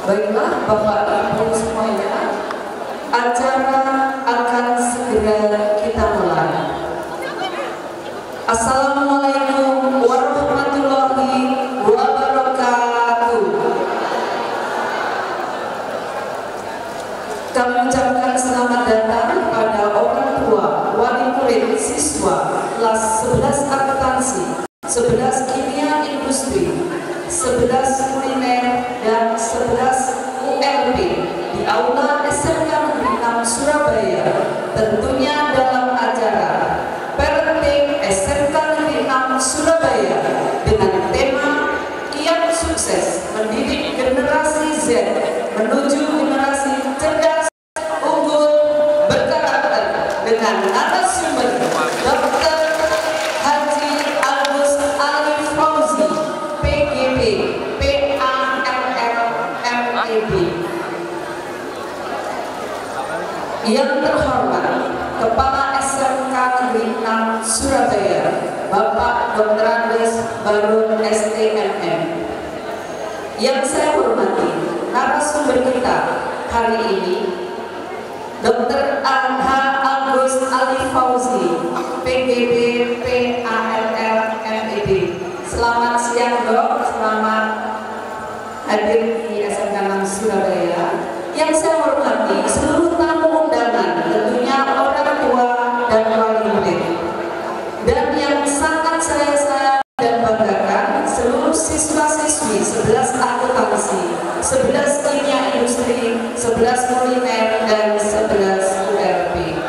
Baiklah Bapak Ibu semuanya, acara akan segera kita mulai. Assalamualaikum warahmatullahi wabarakatuh. Kami ucapkan selamat datang pada orang tua, wali murid, siswa kelas 11 akuntansi, 11 kimia industri, 11 kuliner, dan 11 ULP di Aula SMK Negeri 6 Surabaya, tentunya dalam acara Parenting SMK Negeri 6 Surabaya dengan tema Kiat Sukses Mendidik Generasi Z menuju generasi cerdas, unggul, berkarakter, dengan narasumber Dr. Haji Agus Ali Fauzi, PGB, PALL, MEB. Yang terhormat Kepala SMK Negeri 6 Surabaya, Bapak Dr. Andes Barun STMM. Yang saya hormati narasumber kita hari ini, Dr. H. Agus Ali Fauzi, PGB, PALL, MEB. Selamat siang Dok, selamat hadir di SMK 6 Surabaya. Yang saya hormati seluruh tamu undangan, tentunya orang tua dan wali murid. Dan yang sangat saya sayang dan banggakan, seluruh siswa-siswi 11 akuntansi, 11 kimia industri, 11 kuliner, dan 11 ULP.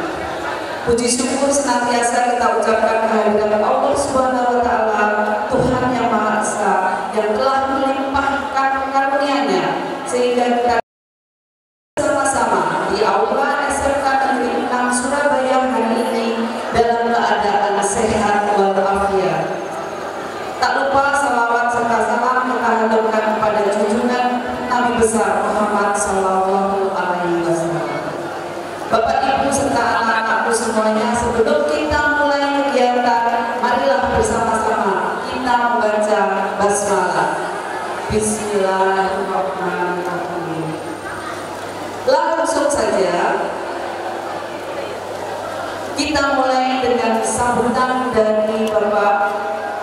Puji syukur senantiasa kita ucapkan kehadiran Allah Subhanahu wa Ta'ala, Tuhan yang Maha Esa, yang telah melimpahkan karunia-Nya sehingga kita sama-sama di Aula SMK Negeri 6 Surabaya hari ini dalam keadaan sehat walafiat. Tak lupa salawat serta salam kita haturkan kepada junjungan Nabi besar Muhammad Sallallahu Alaihi Wasallam. Bapak Ibu serta anak-anakku semuanya, sebelum kita mulai kegiatan, marilah bersama-sama kita membaca basmalah. Bismillahirrahmanirrahim. Langsung saja kita mulai dengan sambutan dari Bapak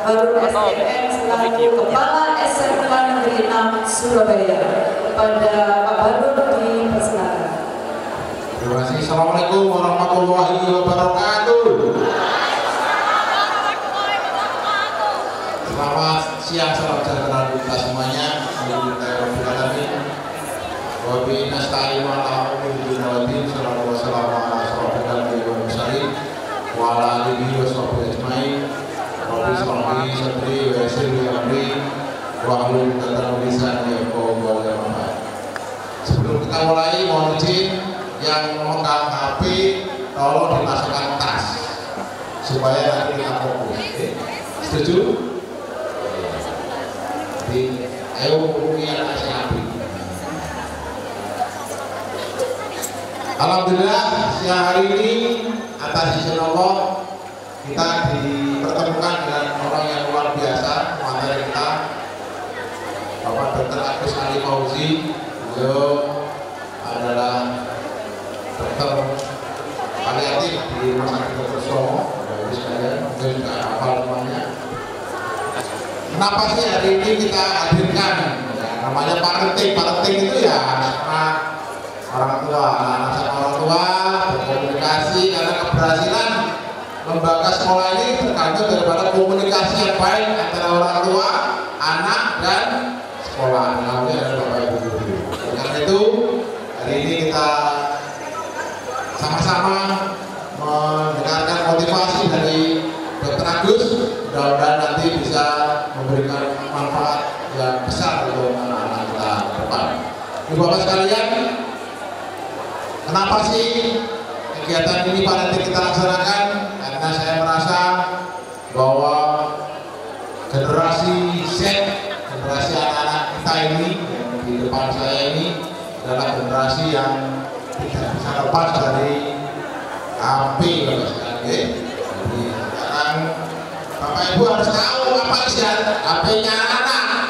Barun STMM selaku Kepala SMK Negeri 6 Surabaya. Kepada Pak Barun dipersilakan. Terima kasih. Assalamualaikum warahmatullahi wabarakatuh. Selamat siang, salam sejahtera kita semuanya. Alhamdulillah. Wabi nasta'inu ala umuri dinawati sallallahu wasallam ala asrafil anbiya'i wal mursalin wa ala alihi wa sahbihi ajma'in. Rabbi shrah li sadri wa yassir li amri wahlul 'uqdatam min lisani yafqahu qawli. Sebelum kita mulai, mohon izin yang memegang HP tolong dimasukkan tas supaya nanti kita fokus. Setuju? Jadi ayo hubungi anak saya. Alhamdulillah, siang hari ini atas izin Allah kita dipertemukan dengan orang yang luar biasa, materi kita, Bapak Dr. Agus Ali Fauzi. Beliau adalah dokter paliatif di Rumah Sakit Dr. Sutomo. Bapak sekalian, mungkin juga hafal semuanya. Kenapa sih hari ini kita hadirkan? Ya, namanya parenting. Parenting itu ya sama orang tua, anak sama orang tua berkomunikasi, karena keberhasilan lembaga sekolah ini tergantung daripada komunikasi yang baik antara orang tua, anak, dan sekolah. Namanya adalah Bapak Ibu guru. Karena itu hari ini kita sama-sama mendengarkan motivasi dari Dr. Agus. Mudah-mudahan nanti bisa memberikan manfaat yang besar untuk anak-anak kita ke depan. Ibu Bapak sekalian, kenapa sih kegiatan ini pada kita laksanakan? Karena saya merasa bahwa generasi Z, generasi anak-anak kita ini yang di depan saya ini adalah generasi yang tidak bisa lepas dari HP. Jadi sekarang Bapak Ibu harus tahu apa isi HP-nya anak-anak.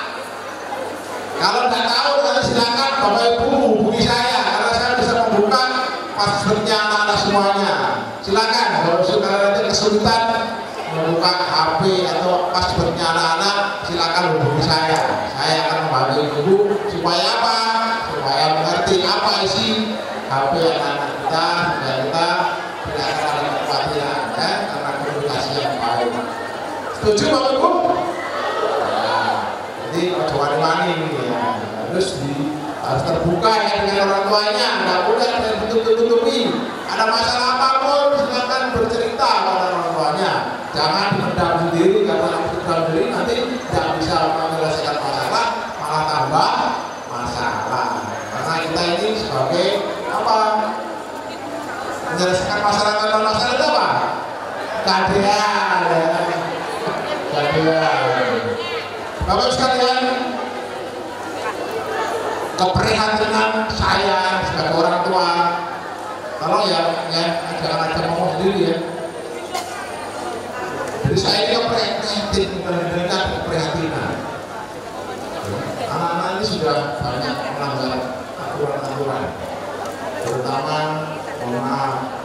Kalau tidak tahu, silakan Bapak silakan. Kalau saudara nanti kesulitan membuka HP atau passwordnya anak-anak, silakan hubungi saya. Saya akan membantu ibu supaya apa? Supaya mengerti apa isi HP anak-anak kita, supaya kita tidak akan ada kekhawatiran ya, karena komunikasi yang baik. Setuju Bapak Ibu? Jadi wani-wani ya, harus terbuka ya dengan orang tuanya, nggak boleh ditutup-tutupi. Ada masalah apapun silakan bercerita pada orang tuanya, jangan dipendam sendiri, karena dipendam sendiri nanti tidak bisa menyelesaikan masalah, malah tambah masalah. Karena kita ini sebagai apa? Menyelesaikan masalah tanpa masalah itu apa? Kadean ya. Kadean. Bapak sekalian, keprihatinan saya sebagai orang tua, kalau ya jangan aja ngomong sendiri ya. Jadi saya ini keprihatin, mendengarkan keprihatinan. Anak-anak ini sudah banyak melanggar aturan-aturan, terutama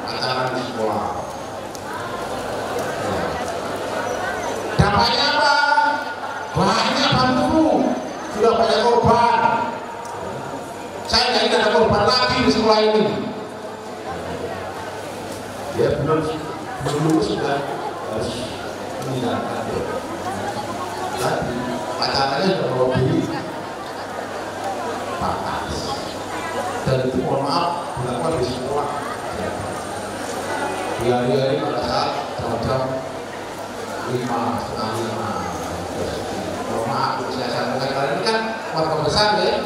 pacaran di sekolah. Dampaknya apa? Banyak bantu, sudah banyak korban. Saya nggak ingin ada korban lagi di sekolah ini. Ya belum lulus sudah harus meninggalkan. Tadi pacarannya sudah melebihi batas. Dan itu mohon maaf dilakukan di sekolah. Di hari-hari pada saat jam-jam 5:30. Mohon maaf, saya sampaikan kali ini kan warga besar ya.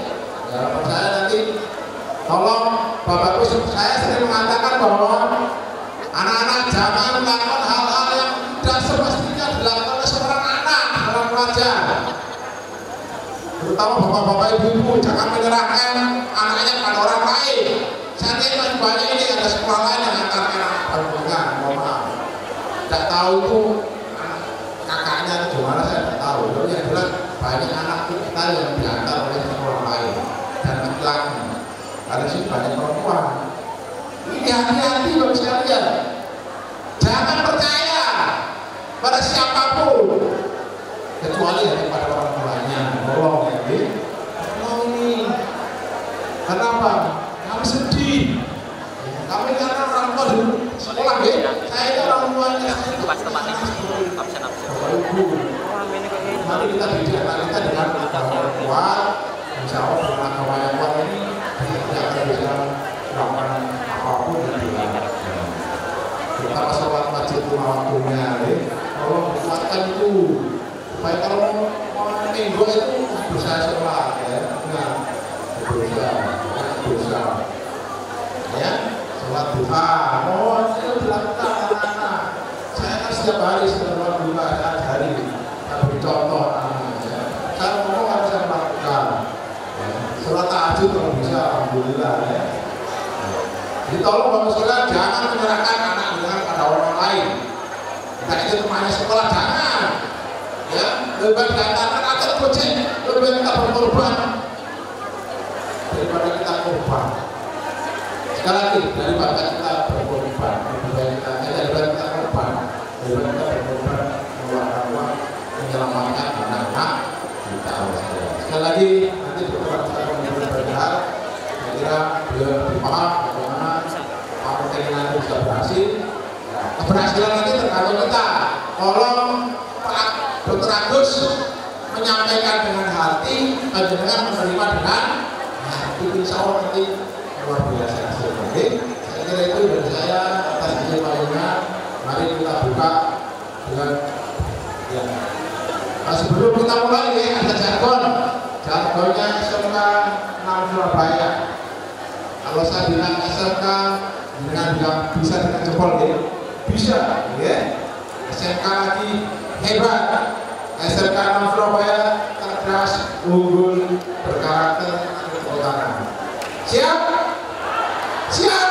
Harapan saya nanti tolong Bapak Ibu, saya sering mengatakan bahwa anak-anak jangan melakukan hal-hal yang tidak semestinya dilakukan oleh seorang anak dalam pelajar. Terutama bapak-bapak ibu-ibu jangan menyerahkan anaknya kepada orang lain. Saat ini masih banyak ini ada sekolah lain yang antarkan anak mohon maaf. Tidak tahu itu kakaknya itu gimana saya tidak tahu. Tapi yang jelas banyak anak kita yang diantar oleh sekolah lain dan laki-laki. Karena sih banyak perempuan. Ini hati-hati bagi sekalian. Jangan percaya pada siapapun kecuali kepada orang tuanya. Tolong ya, tolong ini. Kenapa? Kami sedih. Kami karena orang tua di sekolah ya. Saya itu orang tuanya. Mari kita didik anak kita dengan agama kuat. Insya Allah dengan agama yang kuat ini kita akan bisa melakukan apapun yang dilakukan. Kita sholat masjid lima waktunya, tolong dikuatkan itu supaya kalau mau minggu itu bisa sholat ya, nah bisa ya, sholat duha, itu dilakukan anak-anak. Saya kan setiap hari setelah duha setiap hari, saya beri contoh anak-anak ya. Saya ngomong harus saya lakukan. Sholat tahajud kalau bisa, alhamdulillah ya. Jadi tolong Bapak Saudara jangan menyerahkan anak dengan pada orang lain. Kita itu temannya sekolah jangan. Ya, lebih baik dikatakan agar gojek, lebih baik kita berkorban daripada kita korban. Sekali lagi daripada kita berkorban, daripada kita korban, daripada kita berkorban mengeluarkan uang menyelamatkan anak-anak kita. Sekali lagi nanti kita akan berbicara. Saya kira beliau lebih paham bagaimana pertandingan itu bisa berhasil. Keberhasilan nanti tergantung kita. Tolong Pak Dr. Agus menyampaikan dengan hati, dengan menerima dengan hati. Insya Allah nanti luar biasa hasilnya. Saya kira itu dari saya atas izin lainnya. Mari kita buka dengan ya. Sebelum kita mulai ya, ada jargonnya SMK 6 Surabaya. Kalau saya bilang SMK dengan bisa dengan jempol ya, bisa ya. SMK lagi hebat, SMK 6 Surabaya cerdas, unggul, berkarakter, keutamaan. Siap? Siap?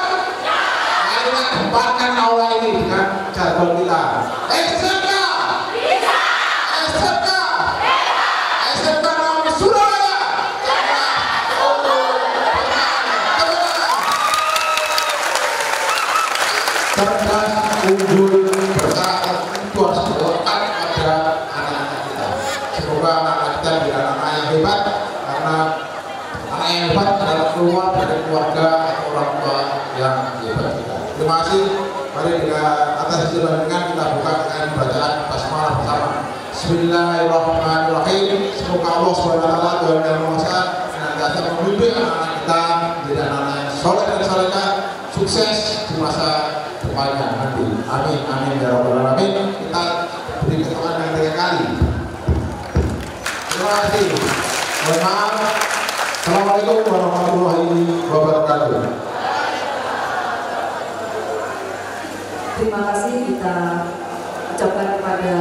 Mari kita tempatkan aula ini dengan jargon kita. SMK bisa, SMK SMK 6 Surabaya cerdas, unggul, berkarakter. jelas unggul berkarakter itu harus dilekat pada anak-anak kita. Semoga anak-anak kita menjadi anak yang hebat, karena anak yang hebat adalah keluar dari keluarga atau orang tua yang hebat kita. Terima kasih. Mari dengan atas izin dengan kita buka dengan bacaan basmalah bersama. Bismillahirrahmanirrahim. Semoga Allah SWT Tuhan yang Maha Esa senantiasa membimbing anak-anak kita menjadi anak-anak yang soleh dan salehah, sukses di masa depannya nanti. Amin amin ya rabbal alamin. Kita beri keterangan yang tiga kali. Terima kasih. Mohon maaf. Assalamualaikum warahmatullahi wabarakatuh. Terima kasih kita ucapkan kepada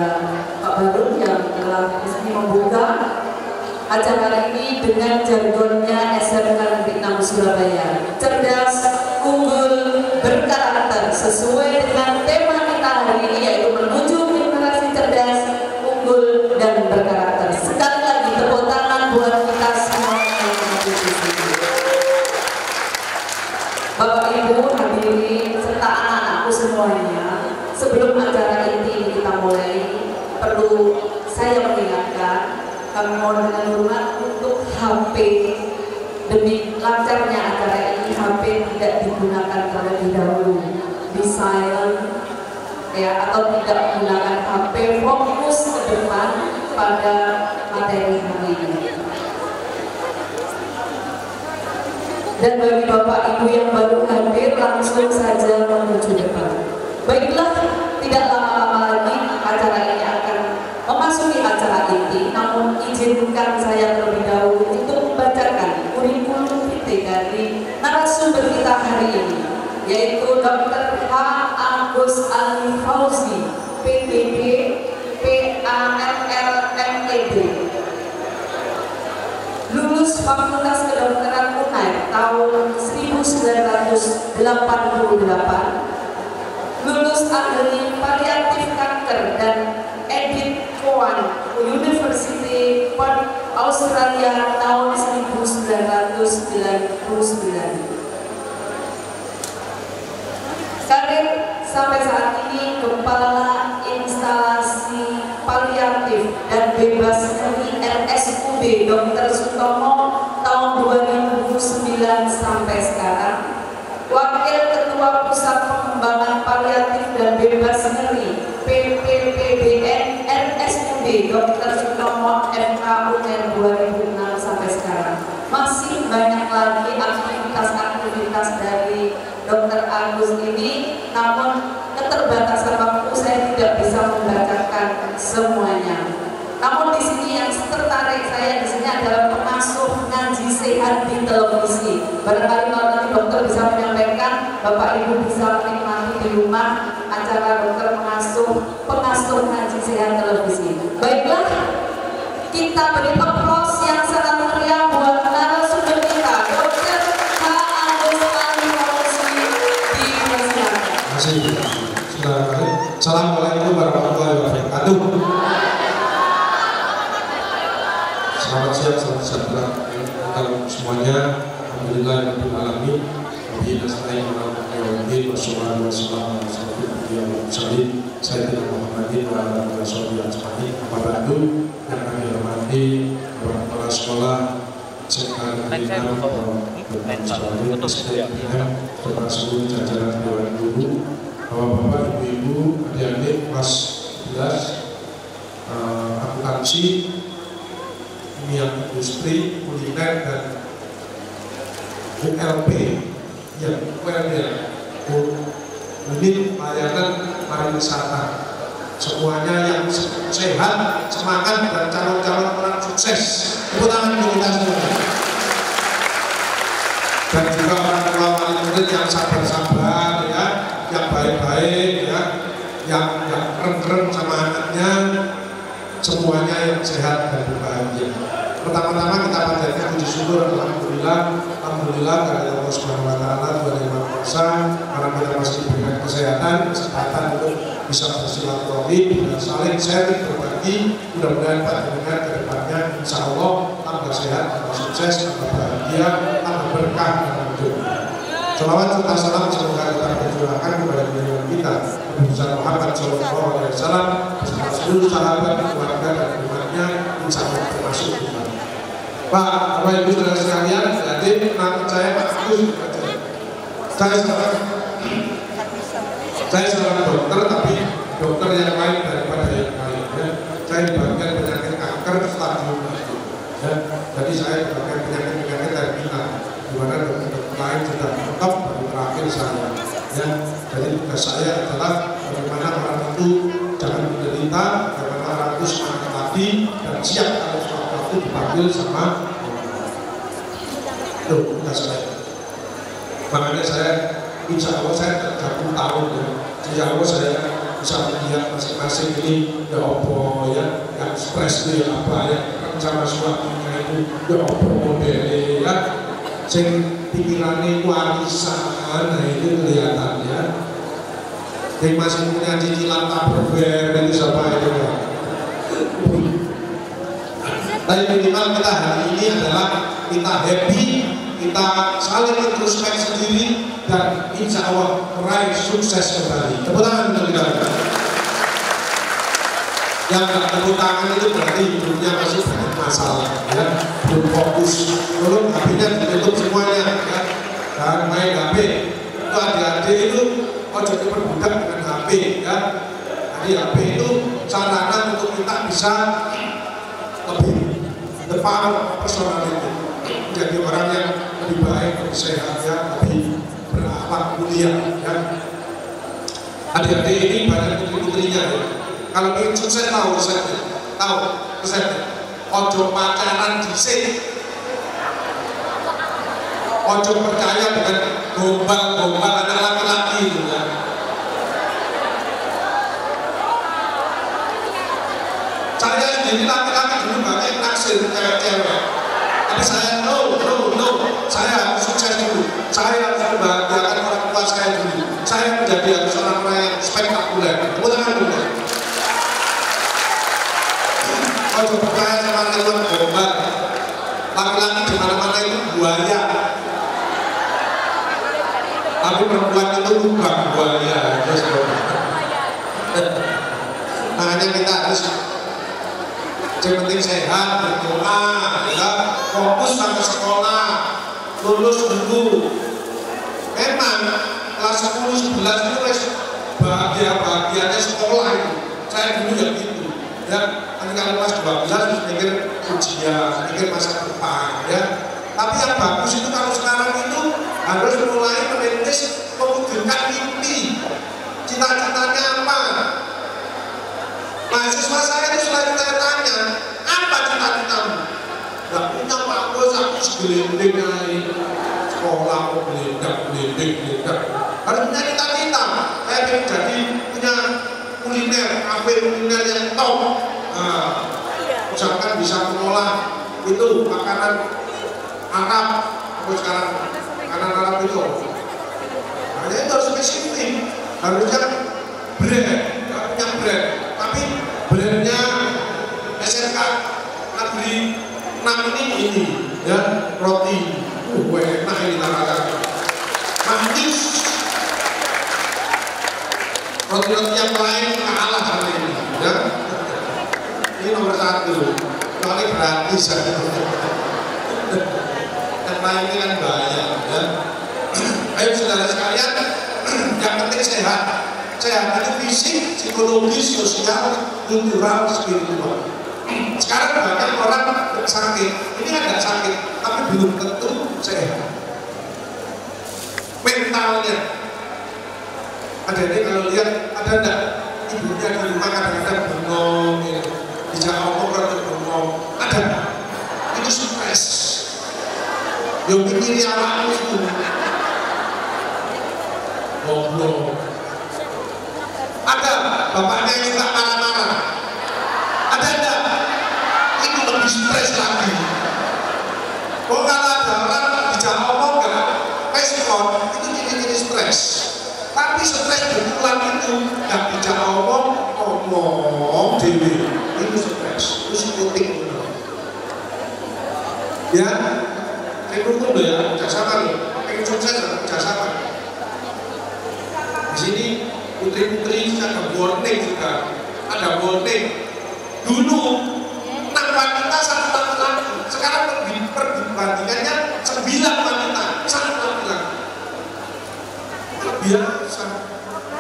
Pak Barun yang telah disini membuka acara ini dengan jargonnya SMK Negeri 6 Surabaya. Cerdas, unggul, berkarakter, sesuai dengan tema kita hari ini, yaitu menuju generasi cerdas, unggul, dan berkarakter. Sekali lagi tepuk tangan buat kita semua yang ada di sini. Bapak Ibu hadirin serta anak-anakku semuanya, sebelum acara ini kita mulai, perlu saya mengingatkan, kami mohon dengan hormat untuk HP, demi lancarnya acara ini, HP tidak digunakan terlebih dahulu, di silent ya, atau tidak menggunakan HP, fokus ke depan pada materi hari ini. Dan bagi Bapak Ibu yang baru hadir, langsung saja menuju depan. Baiklah, tidak lama-lama lagi acara ini akan memasuki acara inti, namun izinkan saya terlebih dahulu untuk membacakan kurikulum vitae dari narasumber kita hari ini, yaitu Dr. H. Agus Ali Fauzi, PPD, PALL, MED, lulus Fakultas Kedokteran UNAIR tahun 1988, lulus ahli paliatif kanker dan Edith Cowan University Perth Australia tahun 1999. Karir sampai saat ini Kepala Instalasi Paliatif dan Bebas Nyeri RSUD Dr. Sutomo tahun 2009 sampai sekarang. Wakil Ketua Pusat Pengembangan Paliatif dan Bebas Nyeri PPPBN RSUD Dr. Sutomo FK UNER 2006 sampai sekarang. Masih banyak lagi aktivitas-aktivitas dari Dr. Agus ini, namun keterbatasan waktu saya tidak bisa membacakan semuanya. Namun di sini yang tertarik saya di sini adalah pengasuh ngaji sehat di televisi. Barangkali kalau nanti dokter bisa menyampaikan, Bapak Ibu bisa menikmati di rumah acara dokter pengasuh ngaji sehat televisi. Baiklah, kita beri aplaus yang sangat meriah buat narasumber kita, Dr. H. Agus Ali Fauzi, dipersilakan. Terima kasih. Assalamualaikum warahmatullahi wabarakatuh. Selamat siang, selamat sejahtera untuk semuanya. Alhamdulillah rabbil alamin. Wabillahi nasta'in wa bihamdihi wassalamu wassalamu ala asyrofil sayyidina Muhammadin wa ala alihi washabihi ajmain. Amma ba'du, yang kami hormati kepala sekolah SMK Negeri 6 serta seluruh jajaran dewan guru, bapak-bapak, ibu-ibu, adik-adik kelas 11 akuntansi, ilmiah industri, kuliner, dan ULP yang unit layanan pariwisata. Semuanya yang sehat, semangat, dan calon-calon orang sukses. Tepuk tangan kita semua. Dan juga orang tua wali murid yang sabar-sabar, ya, yang baik-baik, ya, yang keren-keren sama anaknya, semuanya yang sehat dan berbahagia. Pertama-tama kita panjatkan puji syukur, alhamdulillah karena Allah Subhanahu wa taala Tuhan yang Maha Kuasa, karena kita masih diberikan kesehatan untuk bisa bersilaturahmi dan saling sharing, berbagi. Mudah-mudahan panjenengan ke depannya insya Allah tambah sehat, tambah sukses, tambah bahagia, tambah berkah dalam hidupnya. Salawat serta salam semoga tetap tercurahkan kepada junjungan kita Nabi besar Muhammad Sallallahu Alaihi Wasallam beserta seluruh sahabat, keluarga dan umatnya, insya Allah termasuk kita. Pak, Bapak Ibu saudara sekalian, jadi nama saya Pak Agus. Saya seorang dokter, tapi dokter yang lain daripada yang lain. Ya. Saya di bagian penyakit kanker stadium 1. Ya. Jadi saya di bagian penyakit terminal, di mana dokter lain sudah tetap baru terakhir saya. Ya. Jadi tugas saya adalah bagaimana orang itu jangan menderita, bagaimana orang itu semangat mati dan siap kalau suatu waktu dipanggil sama itu tugas saya. Makanya saya insya Allah saya 30 tahun ya. Insya Allah saya bisa melihat masing-masing ini ya apa ya, yang stres itu ya apa ya, sama suaminya itu ya apa modelnya ya, sing pikirannya warisan, nah itu kelihatan ya. Yang masih punya cicilan Tupperware itu siapa itu ya. Tapi minimal kita hari ini adalah kita happy, kita saling introspeksi sendiri dan insya Allah meraih sukses kembali. Tepuk tangan untuk kita. Yang nggak tepuk tangan itu berarti hidupnya masih banyak masalah, ya, belum fokus, belum HP-nya ditutup semuanya, ya, dan main HP. Itu adik-adik itu ojo diperbudak dengan HP, ya. Jadi HP itu sarana untuk kita bisa lebih depan personal itu. Jadi orang yang lebih baik, lebih sehat, ya, lebih berakhlak mulia, ya. Adik-adik ini banyak putri-putrinya, ya. Kalau ingin sukses tahu resepnya, ojo pacaran dhisik, ojo percaya dengan gombal-gombal anak laki-laki itu, ya. Saya sendiri laki-laki dulu banyak naksir cewek-cewek. Tapi saya no, saya harus sukses dulu. Saya harus membahagiakan orang tua saya dulu. Saya menjadi harus orang yang spektakuler. Ulangan dulu. Ojo percaya sama lewat gombal. Laki-laki di mana-mana itu buaya. Tapi perempuan itu lubang buaya. Makanya kita harus yang penting sehat, berdoa, ya, fokus sama sekolah, lulus dulu. Memang kelas 10, 11 itu bahagia-bahagianya sekolah itu. Saya dulu ya gitu. Ya, nanti kalau kelas 12 mikir ujian, mikir masa depan, ya. Tapi yang bagus itu kalau sekarang itu harus mulai merintis mewujudkan mimpi. Cita-citanya apa? Mahasiswa saya itu selalu saya tanya, apa cita-citamu? Gak punya bagus, aku segelinding aja. Sekolah mau gelinding. Harus punya cita-cita. Saya ingin jadi punya kuliner, kafe kuliner yang top. Misalkan bisa mengolah itu makanan Arab, apa sekarang makanan Arab itu. Nah, itu harus spesifik. Harusnya brand, gak punya brand. Tapi brandnya SMK Negeri 6 ini ya, roti enak ini namanya manis. Roti-roti yang lain kalah sama ini ya. Ini nomor 1 soalnya gratis ya. Yang lain ini kan banyak ya. Ayo saudara sekalian, yang penting sehat. Sehat itu fisik, psikologis, sosial, kultural, spiritual. Sekarang banyak orang sakit, ini agak sakit, tapi belum tentu sehat. Mentalnya, ada ini kalau lihat, ada enggak ibunya di rumah kadang-kadang bengong, bisa ngomong atau bengong, ada. Itu stres. Yang pikir awakmu itu, goblok. Ada bapaknya yang suka marah-marah. Ada enggak? Itu lebih stres lagi. Kalau ada orang bicara ngomong enggak, respon itu jadi stres. Tapi stres berulang itu enggak bicara ngomong dewi itu stres, itu psikotik. Ya, saya dukung ya, kerjasama loh. Pengen sukses kerjasama. putri ada warning juga, ada warning. Dulu 6 wanita 1 laki-laki, sekarang perbandingannya 9 wanita 1 laki-laki. Biasa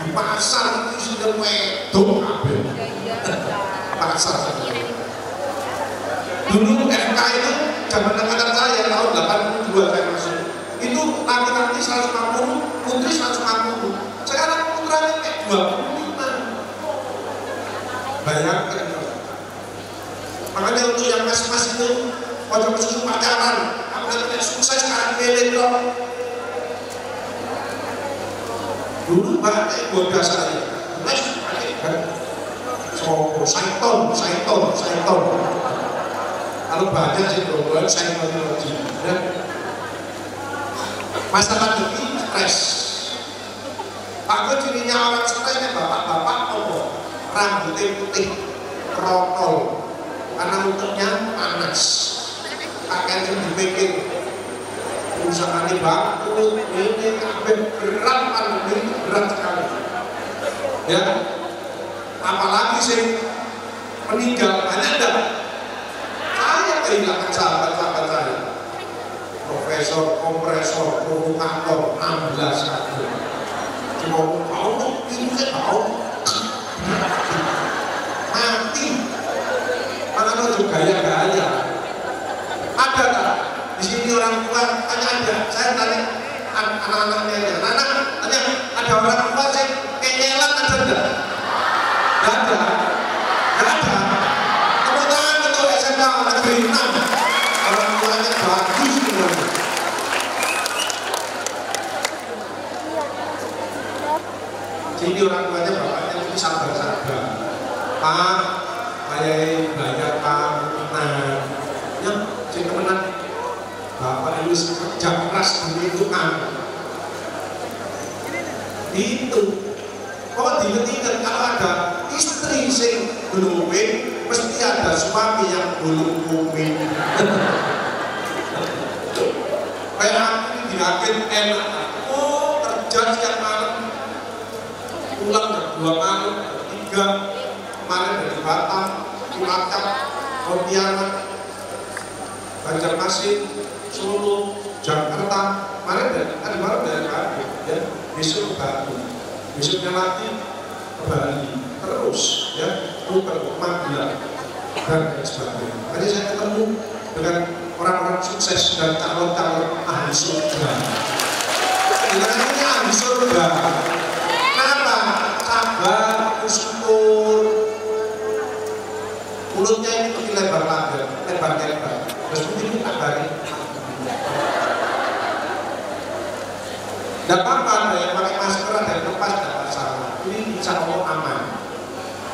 di pasar itu sudah wedok kabeh. Pasar. Dulu FK itu zaman angkatan saya tahun 82 saya masuk. Itu laki-laki 150, putri 150. Sekarang putranya kayak 25. Bayangkan. Makanya untuk yang mas-mas itu pojok susu pacaran, apalagi sukses sekarang milih dong. Dulu banyak goda saya, mas pakai kan, Saiton. Kalau banyak sih goda Saiton itu, ya. Masalah ini stres. Aku cirinya orang stresnya bapak-bapak apa? Rambutnya putih, krotol, karena untuknya panas. Pakaian yang dipikir usaha ini bangkrut, ini kabeh berat, pandemi itu berat sekali. Ya, apalagi sih meninggal banyak dah. Saya kehilangan sahabat-sahabat saya. Profesor, kompresor, provokator, 16 tahun. Cuma tahu, ini tahu. Mati. Mana tuh gaya-gaya. Ada tak? Di sini orang tua tanya ada. Saya tanya anak-anaknya aja. Anak tanya ada orang tua saya kenyelan ada enggak? Enggak ada. Enggak ada. Tepuk tangan untuk SMK Negeri 6. Orang tuanya bagus sebenarnya. Jadi orang tuanya bapaknya itu sabar-sabar. Pak, saya banyak Pak, ya, jadi temenan. Bapak ini kerja keras begitu kan. Itu. Kok diingat-ingat kalau ada istri sing belum mesti ada suami yang belum mungkin. Kayak aku ini diakin enak. Oh, kerja setiap malam. Pulang 2 malam, 3 kemarin dari Batam, Cilacap, Pontianak, Banjarmasin, Solo, Jakarta. Kemarin dari Batu, ya, besok Batu, besoknya lagi ke Bali, terus ya, bukan Magelang dan sebagainya. Tadi saya ketemu dengan orang-orang sukses dan calon-calon ahli surga. Kita ini ahli surga. Kenapa? Sabar, bersyukur. Mulutnya ini lebih lebar-lebar, terus mungkin tak balik. Tidak apa-apa, ada yang pakai masker, ada yang lepas, tidak masalah. Ini insya Allah aman.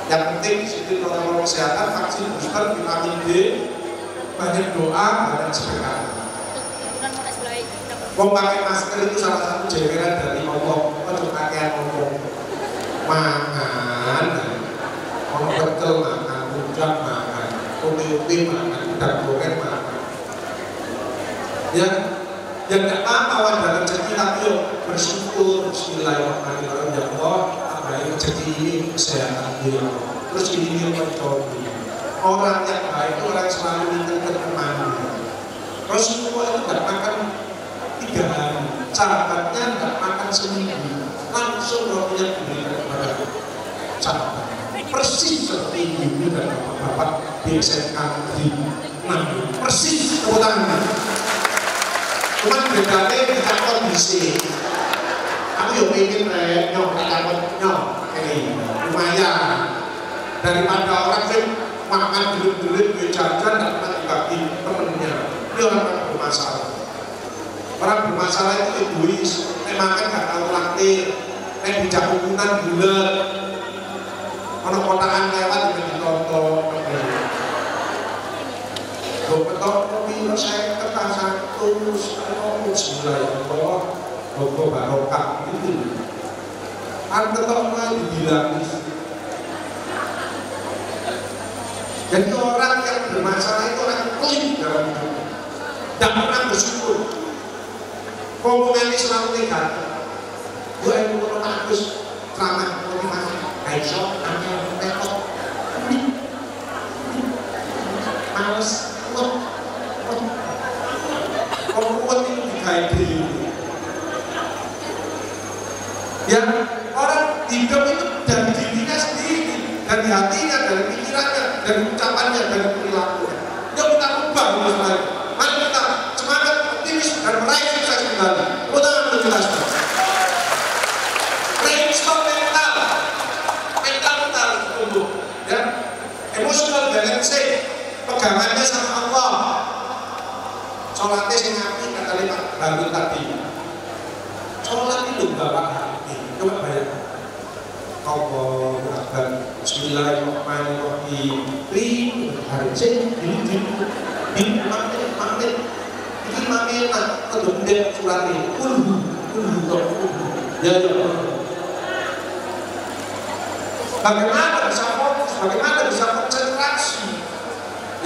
Yang penting disitu protokol kesehatan, vaksin booster, vitamin D, banyak doa, dan sedekah. Mau pakai masker itu salah satu jawaban dari Allah. Untuk pakaian Allah, makan, orang betul makan, udang makan, kopi makan, udang goreng makan. Ya, yang tidak apa-apa wadah rezeki, tapi bersyukur. Bismillahirrahmanirrahim. Ya Allah, apa yang rezeki ini kesehatan dia. Terus ini yang mencoba. Orang yang baik itu orang selalu ingat kemana. Rasulullah itu tidak makan 3 hari, sahabatnya tidak makan seminggu, langsung rohnya diberikan kepada sahabat. Persis seperti ibu dan bapak-bapak di SMK Negeri 6. Persis kebetulan. Cuman bedanya kita kondisi. Aku yang ingin nyok ini lumayan daripada orang yang makan duit-duit jajan dan dibagi temennya. Ini orang bermasalah. Orang bermasalah itu egois. Makan gak tahu laktir, bijak hubungan bulat. Orang kotaan lewat juga ditonton. Betul, tapi saya kata satu, Bismillahirrahmanirrahim, Boko barokah gitu. Anda tahu nggak dibilang? Jadi orang yang bermasalah itu orang pelit dalam hidup, tidak pernah bersyukur. Omongan ini selalu negatif. Gue yang bagus, ceramah, motivasi. iso angel tekok males kuat itu dikait ya. Orang hidup itu dari dirinya sendiri, dari hatinya, dari pikirannya, dari ucapannya, dari perilakunya. Yuk kita ubah itu semuanya. Mari kita semangat, optimis dan meraih sukses kembali. Kita akan menjelaskan brainstorm mental kita tumbuh ya. Emotional balancing, pegangannya sama Allah. Sholatnya sing apik kata Pak Baru tadi. Sholat itu bawa hati. Coba bayangkan. Allahu Akbar. Bismillahirrahmanirrahim. Hari ini manit. Ini manit kedua surat ini. Ya. Bagaimana bisa fokus? Bagaimana bisa konsentrasi?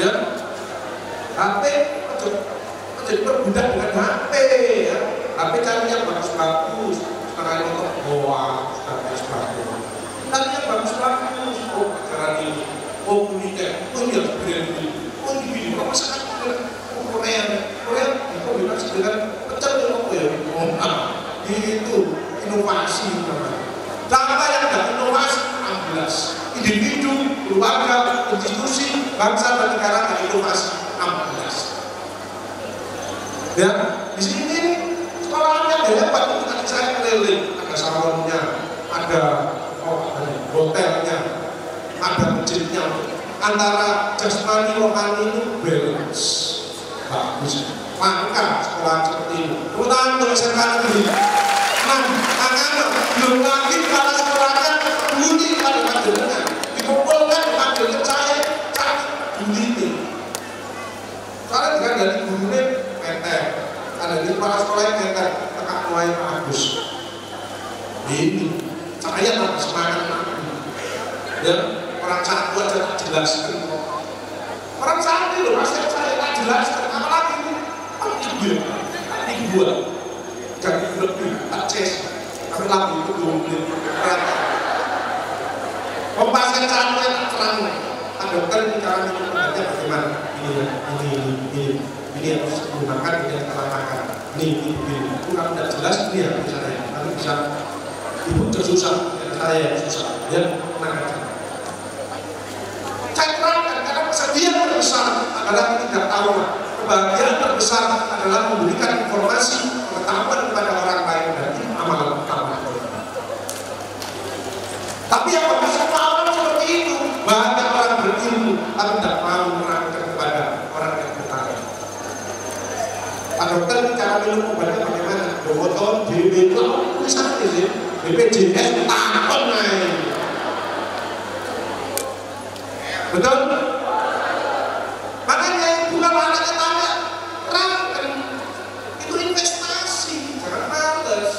Ya. HP jadi berbudak dengan HP ya. HP cari yang bagus-bagus. Sekarang ini bagus. Cari yang bagus-bagus. Oh, cara ini. Oh, kulitnya. Oh, dia brand ini. Oh, ini gini. Kok masakan Korea dikombinasi dengan pecel ya. Oh, itu inovasi namanya. Siapa yang ada inovasi? 16. Individu, keluarga, institusi, bangsa dan negara ada inovasi 16. Ya, di sini sekolahnya hebat itu tadi saya keliling, ada salonnya, ada hotelnya, ada masjidnya. Antara jasmani rohani itu balance, bagus. Maka sekolah seperti ini, terutama untuk SMK negeri. Makanya belum lagi kalau sekolahnya bunyi pada majalahnya, dikumpulkan majalahnya saya bunyi. Soalnya dengan dari gurunya menteng, ada di kepala sekolah yang menteng, tekak mulai Pak Agus. Ini saya tak semangat ya, orang satu aja tak jelaskan. Orang satu loh, masih saya tak jelaskan. Apalagi ini buat jadi lebih akses. Tapi lagu itu belum ternyata. Pembahasan satu yang tak terang. Ada dokter ini cara menyebutnya bagaimana? Ini harus menggunakan, ini yang telah makan. Ini. Kurang tidak jelas ini ya misalnya. Nanti bisa ibu tersusah, saya yang susah. Ya, tenang aja. Saya terangkan karena kesedihan terbesar adalah tidak tahu. Kebahagiaan terbesar adalah memberikan informasi, pengetahuan kepada orang lain dan itu amalan utama. Tapi yang bagi semua orang seperti itu, banyak orang berilmu tapi tidak mau menerangkan kepada orang yang bertanya. Pak dokter cara minum obatnya bagaimana? Dokter DBP misalnya sih, BPJS takon naik. Betul? Makanya bukan anaknya tanya, terangkan. Itu investasi, jangan males.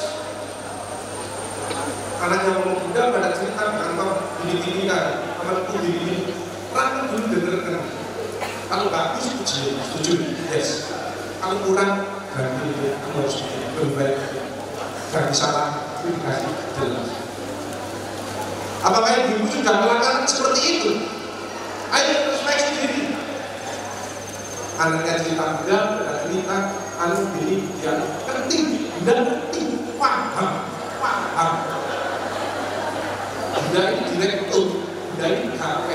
Anaknya ngomong muda pada cerita kantor gini-gini kan, sama itu gini-gini. Terangkan dulu dengarkan. Kalau bagus puji, setuju, yes. Kalau kurang ganti, kamu harus lebih baik. Jangan salah, itu dikasih jelas. Apakah ibu sudah melakukan seperti itu? Ayo introspeksi diri. Anaknya cerita muda, ada cerita, anu ini yang penting, dan penting, paham. Bunda ini direktur, Bunda ini KP,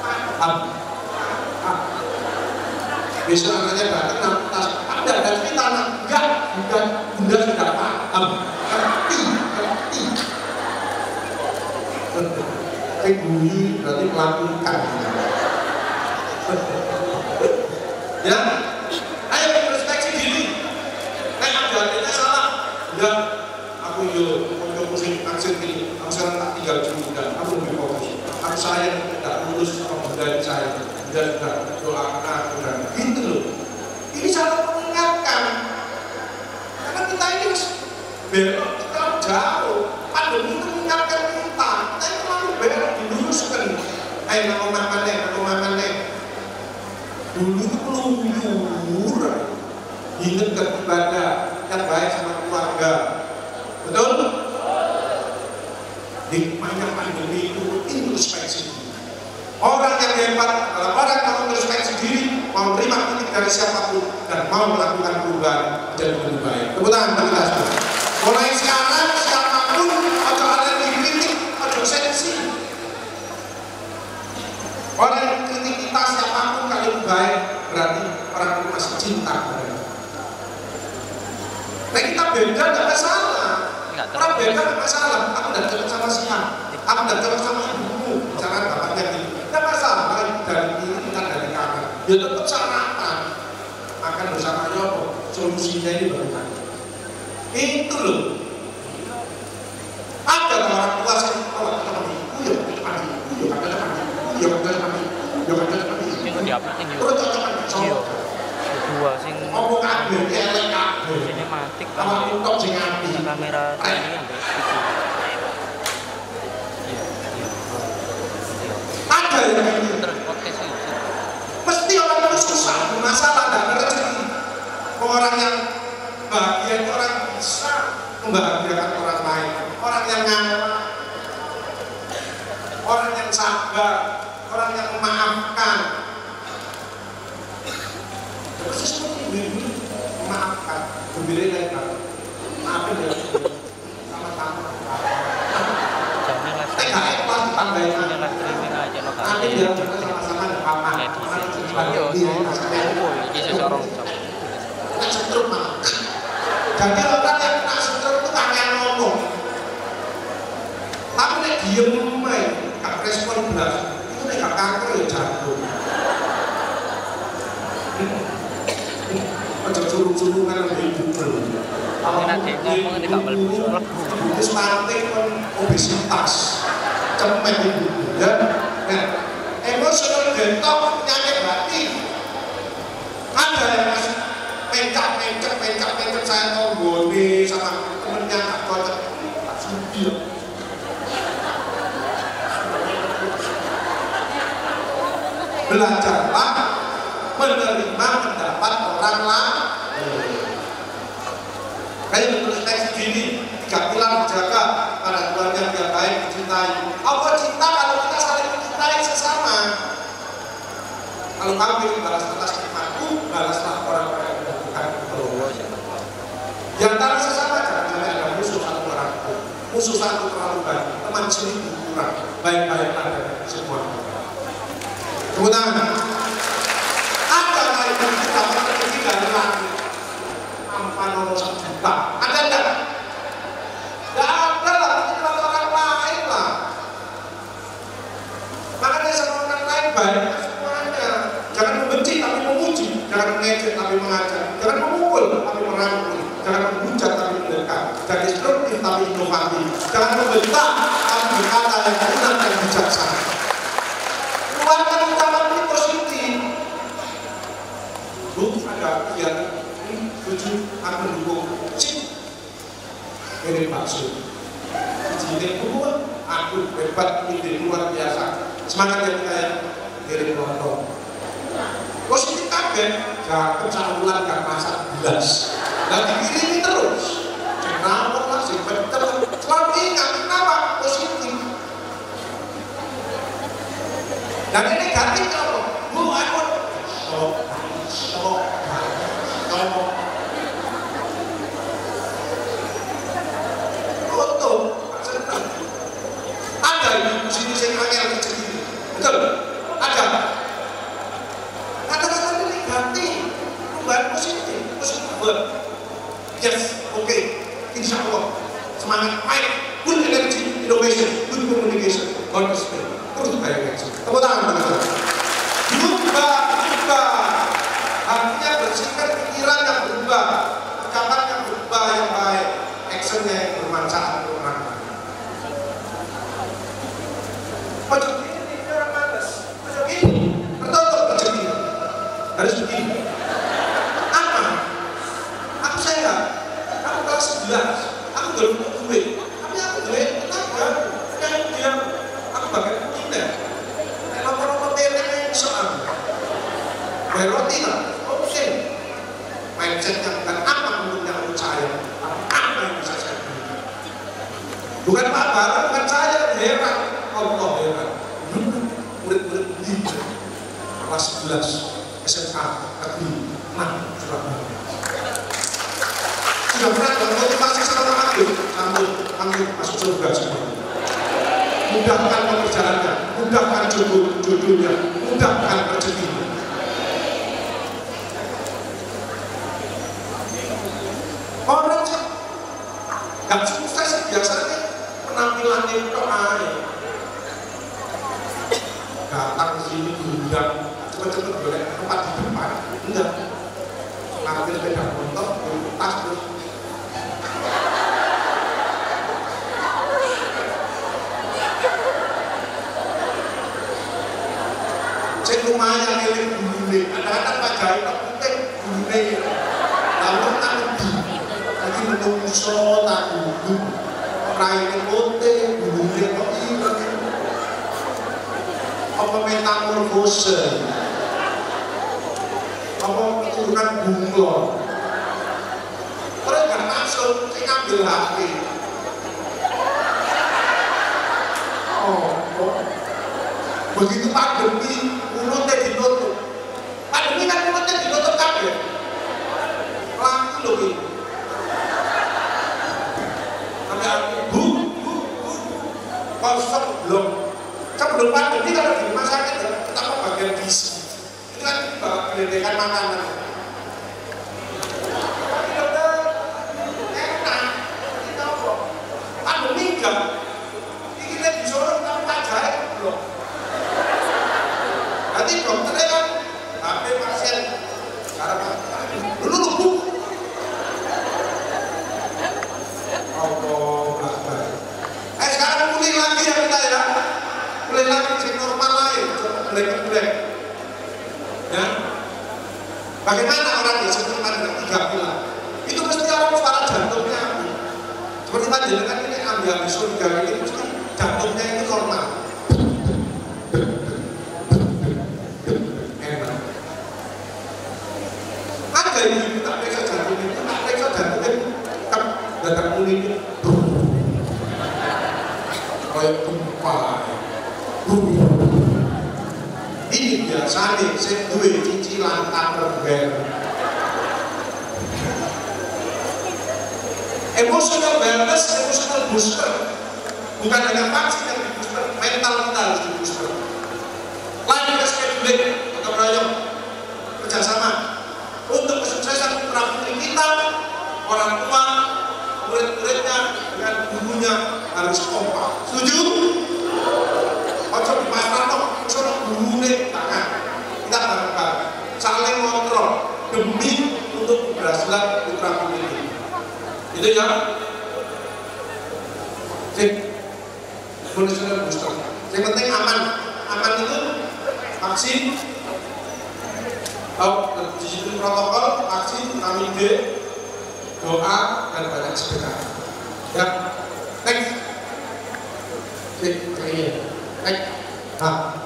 paham. Besok anaknya datang, ada cerita anak, enggak, Bunda sudah paham, ngerti. Guyu berarti melakukan. Ya, ayo introspeksi diri. Ada salah. Enggak, aku untuk musim aksi ini, aku sekarang tak tinggal juga. Aku lebih fokus. Aku sayang tidak lulus dari saya. Dan doa aku dan gitu loh. Ini cara mengingatkan. Karena kita ini belok terlalu jauh. Pandemi itu mengingatkan kita. Kita terlalu belok diluruskan. Ayo aku makan nih. Dulu itu peluyur, ingat ke ibadah yang baik sama keluarga, betul? Hikmahnya pandemi itu hebat adalah orang yang mau introspeksi diri, mau terima kritik dari siapapun, dan mau melakukan perubahan dan lebih baik. Tepuk tangan bagi kita semua. Mulai sekarang siapapun atau ada dikritik atau sensi. Orang yang kritik kita siapapun kalau lebih baik berarti orang itu masih cinta kepada kita. Nah kita beda tidak masalah. Orang beda tidak masalah. Aku tidak cocok sama si A, aku tidak cocok sama ibumu. Jangan bapaknya gitu. Tidak masalah. Dari kiri kita dari kanan. Ya tetap sarapan. Akan bersama Yopo. Solusinya ini bagaimana? Itu loh. Ada orang tua saya kalau kata mandi, yuk mandi, yuk ada mandi, yuk ada mandi, yuk ada mandi. Ini kok diupload ini? Terus cocok mandi. Iya. Dua sing ngomong kabel, elek kabel. sinematik Sama untuk sing api. kamera ini ambil itu. Iya. Ada yang kayak gitu. Terus podcast itu. Mesti orang itu susah, masalah dan rezeki. Orang yang bahagia itu orang bisa membahagiakan orang lain. Orang yang ngalah, orang yang sabar, orang yang memaafkan. Terus seperti ini, memaafkan, gembira lebar, maafin ya, sama-sama. Jangan live TKI pas ditambahin. punya live streaming aja lo kan. Nanti dia sama-sama ada apa? Iya, ini seseorang Kena setrum malah. Jadi orang yang kena setrum itu kangen ngomong. Tapi nek diem ae, gak respon belas, itu nek gak kanker ya jatuh. Aja suruh-suruhan lebih hidup. Tapi nanti ngomong ini gak melebu. Itu stunting kan obesitas, cemet itu. Dan emosional gentok penyakit hati. Ada yang masih mencak saya tonggoni sama temennya gak cocok, tak sudi. Belajarlah menerima pendapat orang lain. Kayak menulis teks gini, 3 pilar menjaga pada keluarga yang baik dicintai. Apa cinta kalau kita saling mencintai sesama? Kalau kamu ingin balas atas nikmatku, balaslah orang-orang yang melakukan itu. Di antara sesama jangan sampai ada musuh satu orang itu. Musuh satu terlalu banyak, teman sendiri kurang. Baik-baik ada semua. Kemudian ada lain yang kita terjadi dari langit. Tanpa nomor 1 juta. Ada enggak? Enggak ada lah, kita orang lain lah. Makanya sama orang lain baik semuanya. Jangan membenci tapi memuji, jangan mengejek tapi mengajar, jangan memukul tapi merangkul, jangan menghujat tapi mendekat, jangan destruktif tapi inovatif, jangan membentak tapi berkata yang benar dan bijaksana. Keluarkan ucapan ini positif. Bu, ada kegiatan ini, tujuh, aku mendukung. Sip, ini maksud. Jadi kedua, aku hebat, ide luar biasa. Semangat ya kita ya, kirim lontong. Positif kaget, jangan campuran gak masak belas. Dan dikirimi terus. Kenapa masih betul? Selalu ingat kenapa positif. Dan ini negatif apa? Bu, aku ada di sini saya angel rezeki. Betul? Ada. Kata-kata ini negatif, perubahan positif, positif. Yes, oke. Insya Allah. Semangat, baik, good energy, innovation, good communication, honest spirit. Terus bayangkan. Tepuk tangan teman-teman. Berubah. Artinya bersihkan pikiran yang berubah, ucapan yang berubah yang baik, actionnya yang bermanfaat untuk orang lain. Pojok ini orang malas, pojok ini tertutup pojok ini harus begini. Apa? Aku sehat, aku kelas 11, aku belum duit, tapi aku duit tenaga, yang aku bagian kuliner, nomor-nomor tele soal, bayar roti lah. Mindset yang bukan apa menurut yang percaya, apa yang bisa saya beri. Bukan Pak Bara, bukan saya, heran. Allah heran. Murid-murid begini. kelas 11 SMA Negeri 6 Surabaya. Sudah pernah dalam motivasi sama ambil masuk surga semua. Mudahkan pekerjaannya, mudahkan jodohnya, mudahkan rezekinya. Orang gak sukses biasanya penampilannya itu aja. Datang ke sini diundang cepet-cepet boleh tempat di depan, enggak. Ngambil sepeda motor, tas terus. Saya lumayan milik bulu. Kadang-kadang Pak Jai tak penting bulu. Lalu tak lebih. Lagi menungso tak bulu. Raine pote bulunya kok ilang. Apa metamorfose? Apa keturunan bunglon? Terus gak masuk, saya ngambil HP. Begitu pandemi, mulutnya ditutup. Pandemi kan mulutnya ditutup kabeh. Laku loh ini. Sampai aku, kosong belum. Sebelum pandemi kalau di rumah sakit ya, pertama bagian gizi. Itu kan pendidikan makanan. Enak, ini apa? Pandemi enggak. Ini kita disuruh kita pelajari belum. Nanti dokternya kan HP pasien dulu lupa. Sekarang pulih lagi ya kita ya. Pulih lagi cek normal lain, belek-belek. Ya. Bagaimana orang yang seniman dengan 3 pilar? Itu mesti orang suara jantungnya. Seperti panjenengan ini ambil surga ini mesti jantungnya ini normal. Ini tak periksa jantung itu, tak periksa jantungnya kan datang mulutnya kayak gempa. Ini biasanya saya duwe cicilan Tupperware. Emotional wellness, emotional booster. Bukan hanya vaksin yang di booster, mental kita harus di booster. Lain kita scheduling atau rayong kerjasama untuk kesuksesan putra putri kita, orang tua, murid-muridnya dengan gurunya harus kompak. Setuju? Ojo di pasar toh, suruh gurunya tangan. Kita bareng-bareng saling kontrol demi untuk keberhasilan putra putri kita. Itu ya. Cek, emotional booster. Yang penting aman. Aman itu vaksin. Di situ protokol, vaksin, vitamin D, doa, dan banyak sedekah. Ya, next. Next. Nah,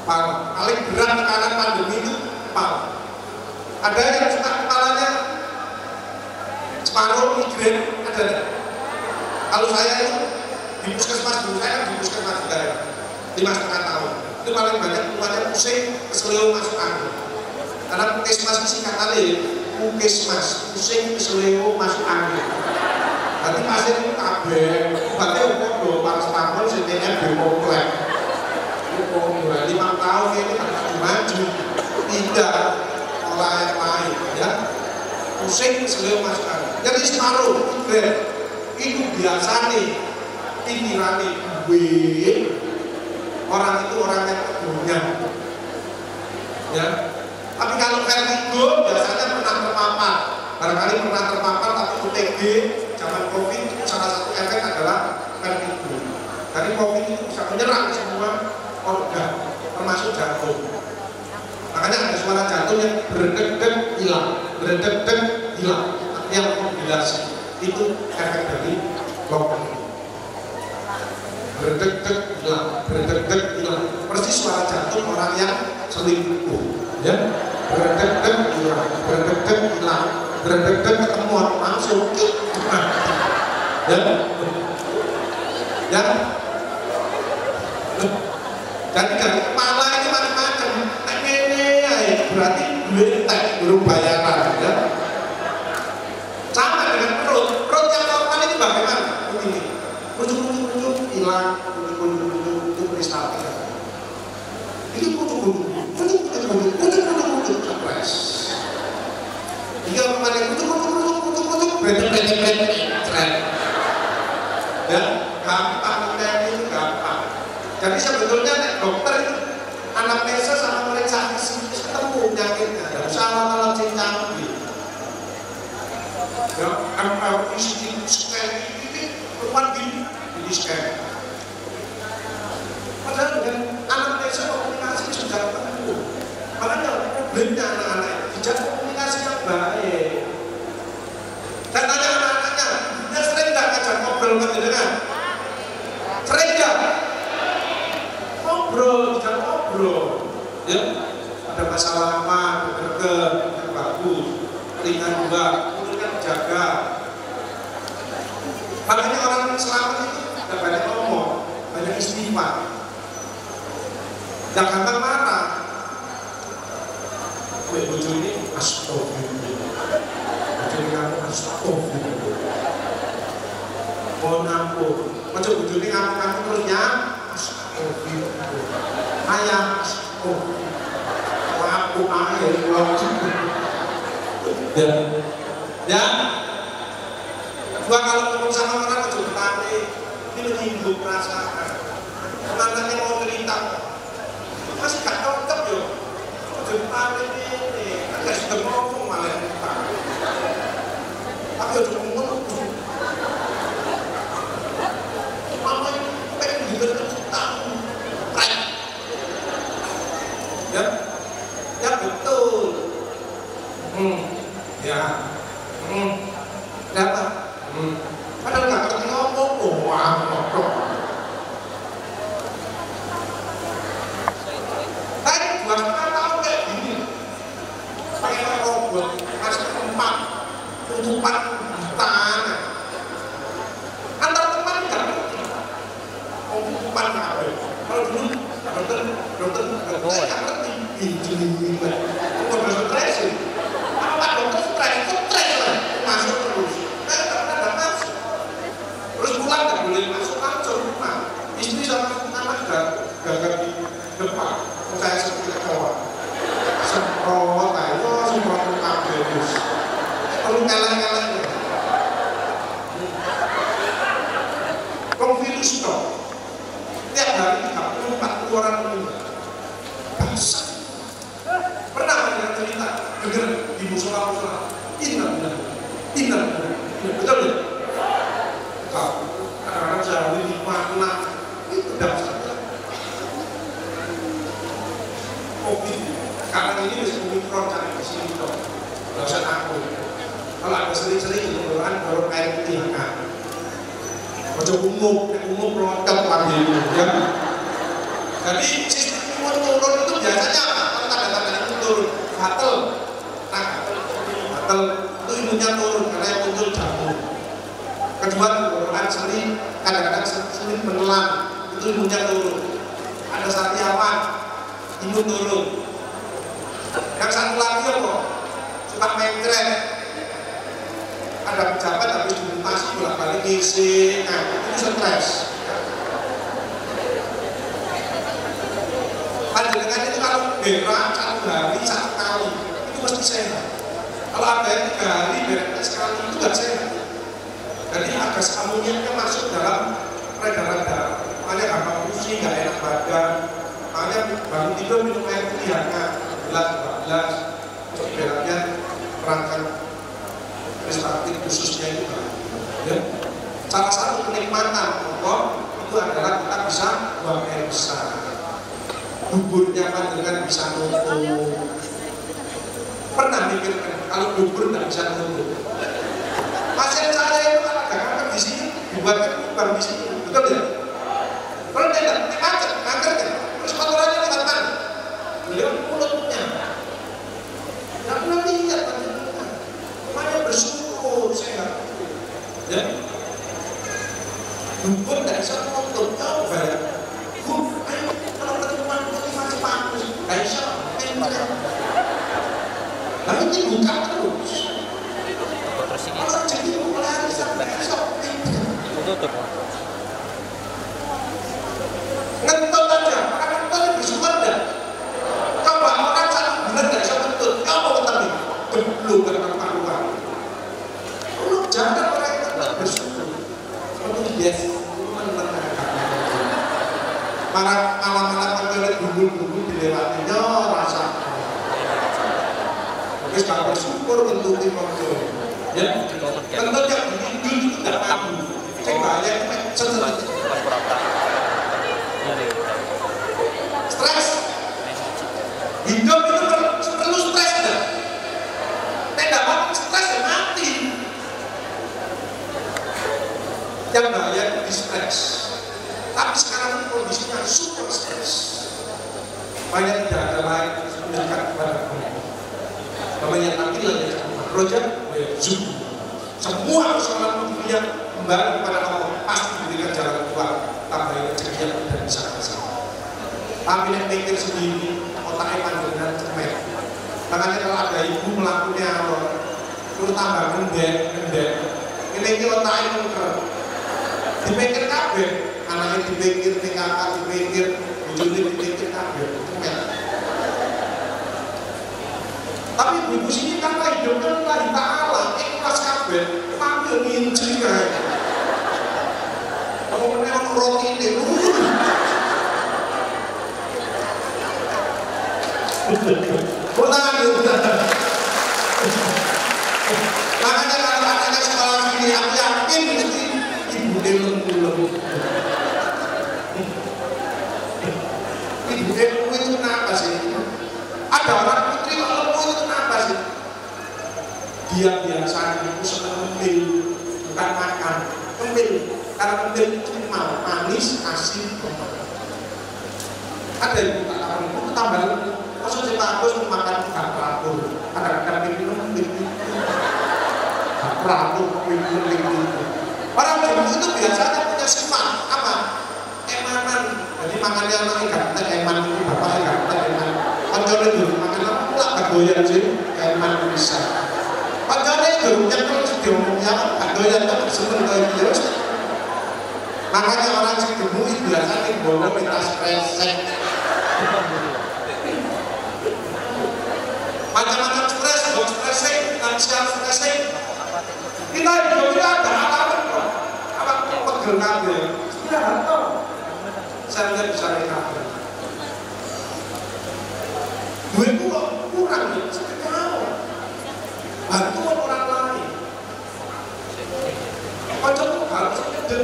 paling berat tekanan pandemi itu kepala. Ada yang suka kepalanya separuh migrain, ada enggak? Kalau saya itu di puskesmas dulu, saya di puskesmas daerah 5,5 tahun. Itu paling banyak keluarnya pusing, keselio masuk angin. Karena puskesmas singkatannya puskesmas, pusing, keselio, masuk angin. Nanti pasien itu kabeh, berarti udah paracetamol, CTM, B-komplek. Itu 5 tahun ini harus maju, tidak olah yang lain, ya. Pusing, keselio, masuk angin. Jadi separuh, itu biasa nih, pikirannya gue. Orang itu orang yang kegunya, ya. Tapi kalau vertigo biasanya pernah terpapar, barangkali pernah terpapar tapi UTG zaman COVID itu salah satu efek adalah vertigo. Dari COVID itu bisa menyerang semua organ, termasuk jantung. Makanya ada suara jantung yang berdeg-deg hilang, berdeg-deg hilang. Yang kombinasi itu efek dari lockdown. Berdeg-deg hilang, berdeg-deg hilang. Persis suara jantung orang yang selingkuh, ya. Berdeg-deg hilang, berdeg-deg hilang, berdeg-deg ketemuan langsung, ya. Ya. Jadi dari kepala ini macam-macam. Ini berarti belum tek, belum bayaran ya. Sama dengan perut yang normal ini bagaimana? Begini, kucuk hilang, kucuk kristal ini kucuk stres. Jika kemarin kucuk betul ya, gampang itu gampang. Jadi sebetulnya dokter itu anamnesa sama meriksa fisik ketemu penyakitnya, tidak usah alat cincang ya, MRI scan ini keluar di scan. Padahal dengan anamnesa komunikasi sudah ketemu. Makanya problemnya anak-anak tidak komunikasi yang baik. Dan tanya anak-anaknya, dia sering nggak ngajak ngobrol ke jenengan? Sering nggak? Ngobrol, jangan ngobrol. Ya, ada masalah apa? Bergerak, yang bagus, ringan juga. Jaga. Makanya orang selamat itu tidak banyak ngomong, banyak istighfar. Jangan gampang marah. Bujur ini astagfirullah. Bujur kamu astagfirullah. Mohon ampun. Bujur ini kamu terusnya astagfirullah. Ayah astagfirullah. Aku ayah. Ya, gua kalau ngomong sama orang itu tadi ini menyinggung perasaan. Mantannya mau cerita, masih gak cocok yo. Jepang ini, agak sudah ngomong malah Jepang. Tapi udah ngomong, mama ini pengen juga tahu, ya betul. Ya. Kenapa? Padahal nggak ngerti ngomong, Tapi buat tahu kayak gini, pakai robot, kasih tempat, tutupan tanah. Antar teman nggak ngerti, tutupan apa? Kalau dulu dokter nggak ngerti, ini bukan stres sih. Apa dokter stres lah, masuk terus. Karena masuk. Terus pulang nggak boleh masuk langsung rumah. Istri sama anak gagal di depan. Saya seperti kecewa. Semprot, ayo semprot kabel terus. Perlu kalah-kalah. Virus dong. Tiap hari 34 orang meninggal. Bangsa. Pernah dengar cerita, dengar di musola, indah, betul ya? Kadang-kadang sehari 5-6 itu dasar. Covid, sekarang ini bisa Omikron cari di sini dong, nggak usah takut. Kalau ada sering-sering keluaran baru air putih hangat. Macam umum pelotot pagi ya. Jadi sistem imun turun itu biasanya apa? Tanda-tanda itu turun, gatel itu imunnya turun karena yang muncul jamur. Kedua, tenggorokan sering, kadang-kadang sering menelan, itu imunnya turun. Ada sariawan, imun turun. Yang satu lagi apa? Suka mencret. Ada pejabat habis dimutasi bolak-balik ngisi, nah itu stres. Panjenengan itu kalau berak 1 hari 1 kali itu mesti sehat. Kalau ada yang 3 hari beraknya sekali itu nggak sehat. Jadi ada amonia masuk dalam peredaran darah. Makanya gampang pusing, nggak enak badan. Makanya bangun tidur minum air putih hangat, gelas 12, terus beraknya perangkat restoratif khususnya itu ya. Salah satu kenikmatan pokok itu adalah kita bisa buang air besar. Buburnya panjenengan bisa nutup. Pernah mikirkan kalau bubur nggak bisa nutup? Pasien saya itu kalau ada kanker di sini dibuatkan lubang di sini, betul ya? Kalau dia nggak macet, kanker kan? Terus kotorannya lewat mana? Lewat mulutnya. Nggak pernah lihat panjenengan. Makanya bersyukur sehat. Ya. Bubur nggak bisa nutup, coba ya. Kalau ketemuan motivasi bagus, nggak bisa, buka terus. Terus ini Kalau rezeki mulai sampai besok. tutup. Ngentut aja, orang ngentut itu bersyukur dah. Coba orang satu bulan tidak bisa ngentut, kamu mau ngentut? Belum berkaruan. Lu jangan orang yang ngentut bersyukur. Untuk yes, malam-malam penggelet bumbu-bumbu dilewatinya rasa. Terus kalau bersyukur untuk ngentut. Ya, ngentut yang dulu itu tidak mampu. Cek banyak, setelah stres, hidup itu perlu stres dah. Tidak mau stres ya mati. Yang bahaya itu stres. Tapi sekarang ini kondisinya super stres. Banyak tidak ada lain mendekat kepada Allah. Namanya tampilan ya, project, zoom. Semua persoalan dunia kembali kepada Allah, pasti diberikan jalan keluar. Tambah rezeki dan bisa kasih. Tapi yang mikir sendiri, otaknya panjang cemet. Makanya kalau ada ibu melakukannya apa, terus tambah ngendek. Ini otaknya mungker. Dipikir kabeh, anaknya dipikir, kakak dipikir, bujurnya dipikir kabeh, cemet. Tapi ibu sini karena hidupnya Allah Ta'ala, ikhlas kabeh, panggil nginci kayak. Kamu menengok roti ini, makanya kalau anaknya sekolah sini, aku yakin mesti ibu lembut. Ibu lembut itu kenapa sih? Ada orang putri kok lembut itu kenapa sih? Dia biasanya itu senang ngemil, bukan makan. Ngemil, karena ngemil itu manis, asin, ada yang itu tambah. Maksudnya Pak Agus makan gak teratur, kadang-kadang minum gak teratur, minum. Orang dulu itu biasanya punya sifat apa? Emanan. Jadi makannya anaknya ganteng, eman itu bapaknya ganteng, eman. Konjolnya dulu makan apa? Pulak gak doyan sih, eman bisa. Konjolnya dulu yang terus diomongnya gak doyan, tapi seneng doyan terus. Makanya orang sih gemuk biasanya bolong minta spesek. Macam-macam stres, buat stressing, finansial stressing. Kita hidup kita ada alamat kok. Apa pegel kabel? Sudah tahu. Saya lihat bisa kabel. Duitku kok kurang nih, saya tahu. Bantuan orang lain. Kocok tuh harus gede.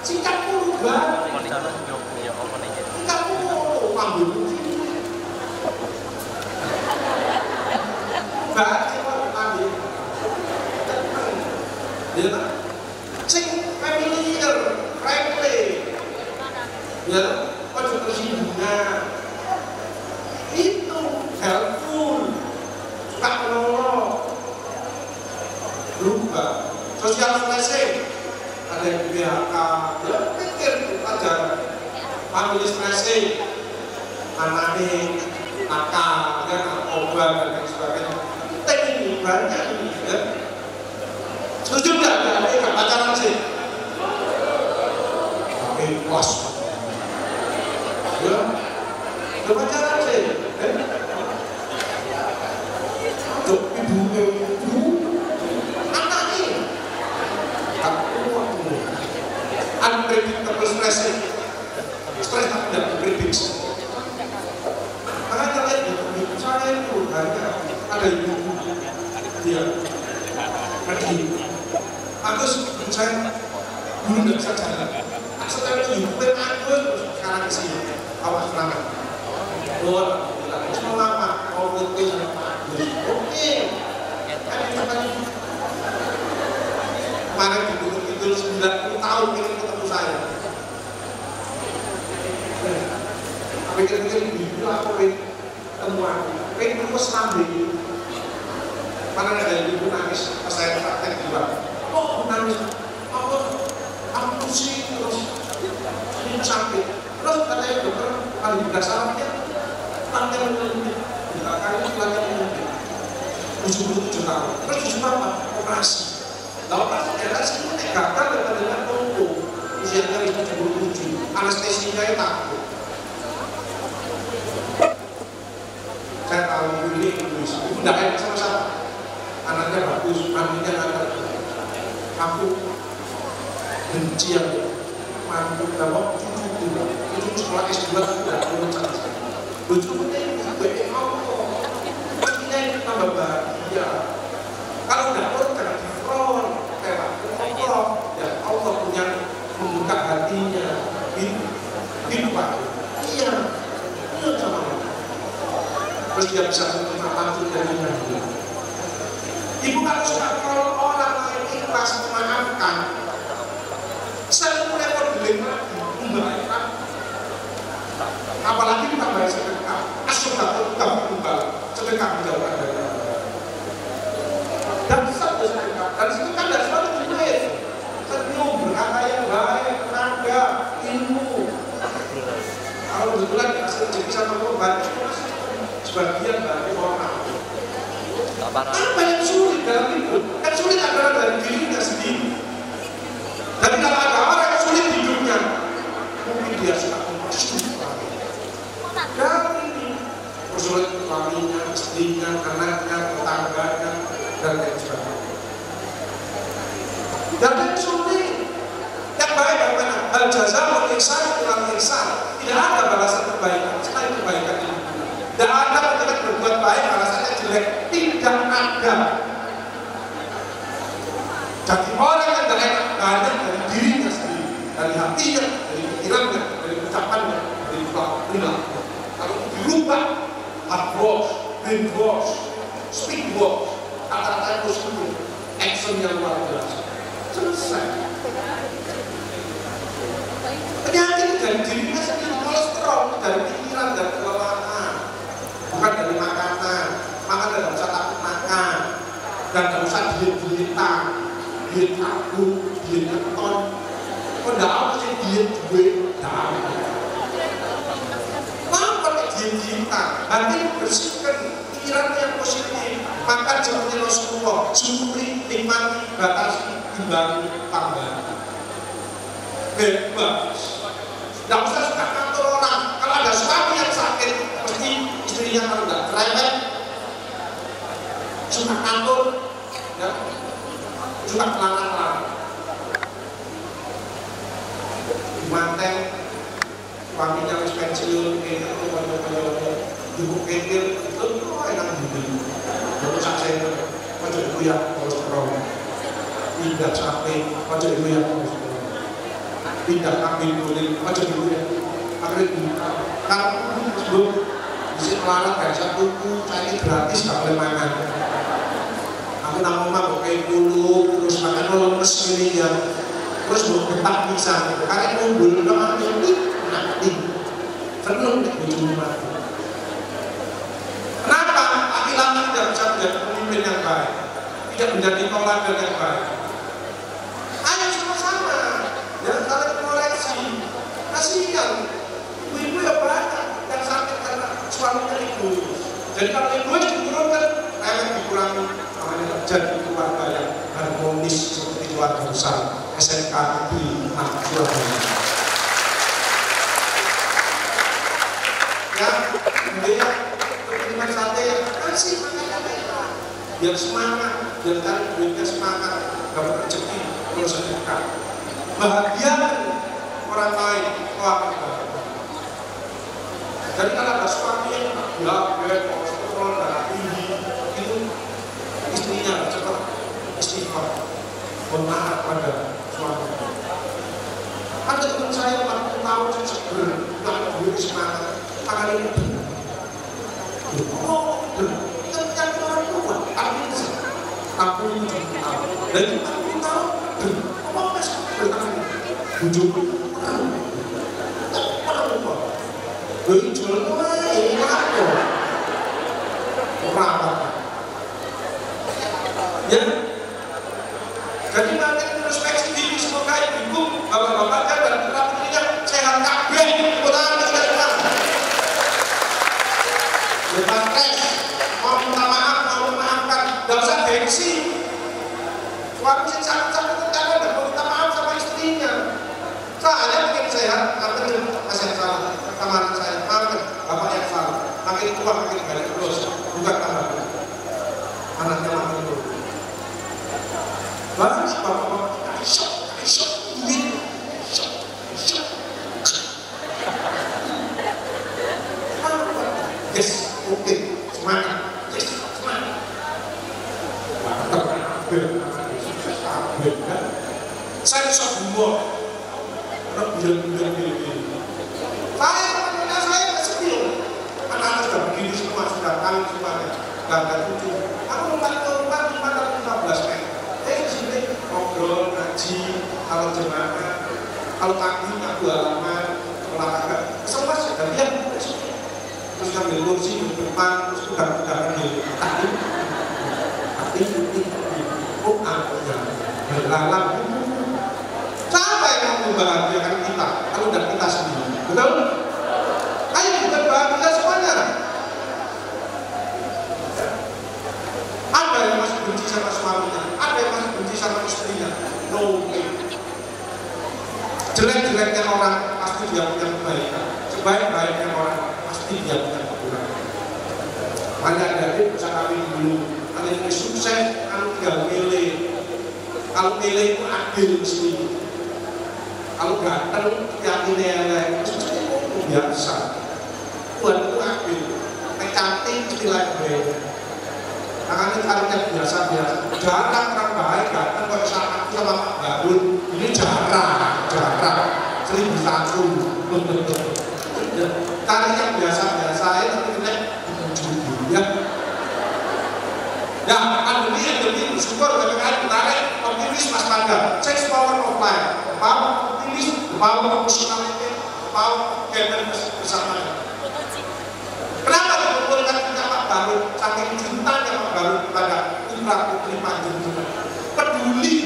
Sikapmu rubah. Sikapmu ambil. Sing familiar, friendly, ya, ojo tersinggungan, itu helpful, suka menolong, berubah, social stressing, ada yang di PHK, ya pikir aja, family stressing, anaknya, nakal, ya, narkoba dan lain sebagainya. Ini banyak ini, ya. Setuju nggak? Nggak pacaran sih. Tapi puas. Ya, nggak pacaran sih. Untuk ibu, anaknya, unpredictable stressing, stres tak tidak diprediksi. Makanya lihat ibu saya itu ada ibu dia pergi. Agus, saya dulu nggak bisa jalan. Setelah itu ibu Agus sekarang kesini, awas serangan. Luar, Agus mau apa? Mau foto sama Agus. Oke. Kemarin di Gunung Kidul 90 tahun ingin ketemu saya. Pikir-pikir ibu aku temuan, pengen terus sambil. Mana ada ibu nangis pas saya praktek di luar. Oh nangis, aku pusing terus, ini sakit. Terus katanya dokter paling tidak salahnya, lancar menurut. Kali itu lancar menurut. 77 tahun. Terus disuruh apa? Operasi. Nah, operasi itu gagal dengan lumpuh. Usianya 77. Anestesinya itu takut. Saya tahu ini Indonesia. Ibu tidak enak sama siapa. Anaknya bagus, mandinya anaknya. Aku benci yang mantu dalam cucu sekolah S2 tidak lulus. Lucunya ini mau pastinya ini tambah bahagia. Kalau tidak perlu jangan difron, kayak Allah, ya Allah punya membuka hatinya. Gitu Pak. Iya sama. Terus dia bisa menerima mantu dari Nabi. Ibu kalau suka kalau orang lain ikhlas memaafkan, saya mulai problem lagi, membaikkan. Apalagi kita bayar sedekah, asal kita kembali sedekah menjauhkan dari Allah. Dan satu sedekah, dan itu kan dari suatu duit, senyum, berkata yang baik, tenaga, ilmu. Kalau kebetulan dikasih rezeki sama korban, sebagian dari orang. Apa yang sulit dalam hidup? Kan sulit adalah dari dirinya sendiri. Dan kalau ada orang yang sulit hidupnya, mungkin dia suka mempersulit. Dan ini persulit suaminya, istrinya, anaknya, tetangganya, dan lain sebagainya. Dan yang sulit, yang baik bagaimana? Hal jazaa ihsan ila ihsan. Tidak ada balasan kebaikan selain kebaikan ini. Tidak ada ketika berbuat baik balasannya jelek. Tidak ada. Jadi orang yang tidak enak banyak dari dirinya sendiri, dari hatinya, dari pikirannya, dari ucapannya, dari perilaku. Kalau dirubah, hard work, brain work, speak work, kata-kata positif, action yang luar biasa. Selesai. Penyakit dari dirinya sendiri, kolesterol dari pikiran dan kelelahan, bukan dari makanan. Maka tidak usah takut makan, dan tidak usah diet-dietan, diet karbo, diet keton. Kok tidak apa sih diet duit? Apa diet-dietan? Nanti bersihkan pikiran yang positif. Makan seperti Rasulullah, syukuri, nikmati, batasi, imbangi, tambah. Bebas. Tidak usah suka kantor orang. Kalau ada suami yang sakit, pasti istrinya kalau tidak cerewet, suka kantor, ya, suka kelana-kelana. Dimanteng, suaminya harus pensiun, itu banyak-banyak, ibu kecil, itu enak dulu. Lalu saya macam itu ya, kolesterol, tidak capek, macam itu ya, kolesterol, tidak kambing kulit, macam itu ya, akhirnya karena sebelum bisa melarang dari satu saya ini gratis, gak boleh makan. Aku nama mama kayak dulu, terus makan lemes ini ya, terus mau ketak pisang, karena kumpul namanya ini nanti penuh di rumah. Kenapa? Laki-laki tidak bisa menjadi pemimpin yang baik, tidak menjadi teladan yang baik. Ayo sama-sama, jangan saling koleksi. Kasihan, ibu-ibu yang banyak yang sakit karena suaminya egois. Jadi kalau egois diturunkan, dikurangi. Jadi keluarga yang harmonis seperti keluarga besar SMK di Surabaya. Ya, kemudian kepentingan sate yang kasih makanya mereka biar semangat, biar cari duitnya semangat, dapat rezeki terus sedekah. Bahagiakan orang lain, keluarga. Jadi kalau ada suami yang berat, kolesterol, darah tinggi, itu istrinya cepat istighfar, bermaaf pada suami. Ada teman saya 40 tahun seger, nggak ada duit semangat, tangan ini benar. Oh, benar. Kita kan orang tua, artinya 47 tahun. Dari 40 tahun, benar. Apa masih bertangan? Bujuk, orang tua. Beri jual tua, ini apa? Orang ya, jadi nanti introspeksi diri semoga ibu, bapak-bapaknya dan putra-putrinya sehat kabeh, putra kita dengar. Jangan stres, mau minta maaf, mau memaafkan, suami yang sakit-sakit karena tidak mau minta maaf sama istrinya. Saya mungkin sehat, apa yang saya salah, kemarin saya maafkan bapak yang salah. Makin tua makin banyak dosa, bukan tambah. Anaknya makin tua. Baru bapak shock, duit, shock. Yes, oke, semangat. Yes, semangat. Saya bisa buat bulan-bulan ini. Saya kesepil. Anak-anak sudah begini semua, sudah kawin semuanya. Gak ada cucu. Aku membantu 15 men. Di sini ngobrol, ngaji, kalau jemaah, kalau pagi aku halaman, olahraga. Semua sudah lihat. Terus ngambil kursi di depan, terus udah di tadi. Oh, aku berlalang. Siapa yang mau membahagiakan kita kalau udah kita sendiri? Betul? Ayo kita bahagia semuanya. Ada yang masih benci sama suaminya, ada yang masih benci sama istrinya. No way. Jelek-jeleknya orang pasti dia punya kebaikan. Sebaik-baiknya orang pasti dia punya kekurangan. Makanya dari bisa kawin dulu. Kalau ini sukses, kalau tinggal milih. Kalau milih itu adil mesti. Kalau ganteng, yakin itu biasa. Tuhan itu adil. Cantik istilah beda. Makanya kalau yang biasa-biasa, jarang orang baik ganteng kalau sama aku sama Pak Garun. Ini jarang. 1001. Cari yang biasa-biasa itu kita ya. Ya, pandemi bersyukur BPKN menarik optimis waspada. Change power of life. Power optimis, power personality, power gatherness bersama. Kenapa dikumpulkan kita Pak Baru? Saking cintanya Pak Baru kepada putra putri panjenengan. Peduli.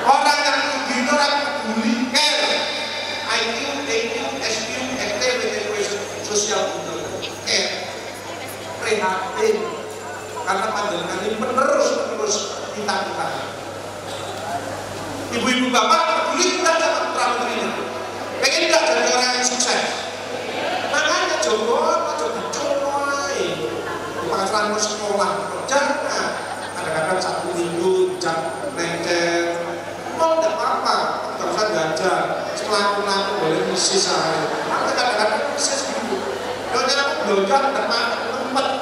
Orang yang begitu orang peduli, care. IQ, EQ, SQ, activity, social intelligence, care. Prihatin karena panjenengan ini penerus kita. Ibu-ibu bapak peduli tidak sama putra putrinya, pengen tidak jadi orang yang sukses. Makanya jogo pasrah sekolah jangan kadang-kadang 1 minggu jam lengket. Mau tidak apa-apa, tidak usah belajar. Setelah boleh misi sehari. Kadang-kadang misi segitu. Kalau aku belajar tidak tempat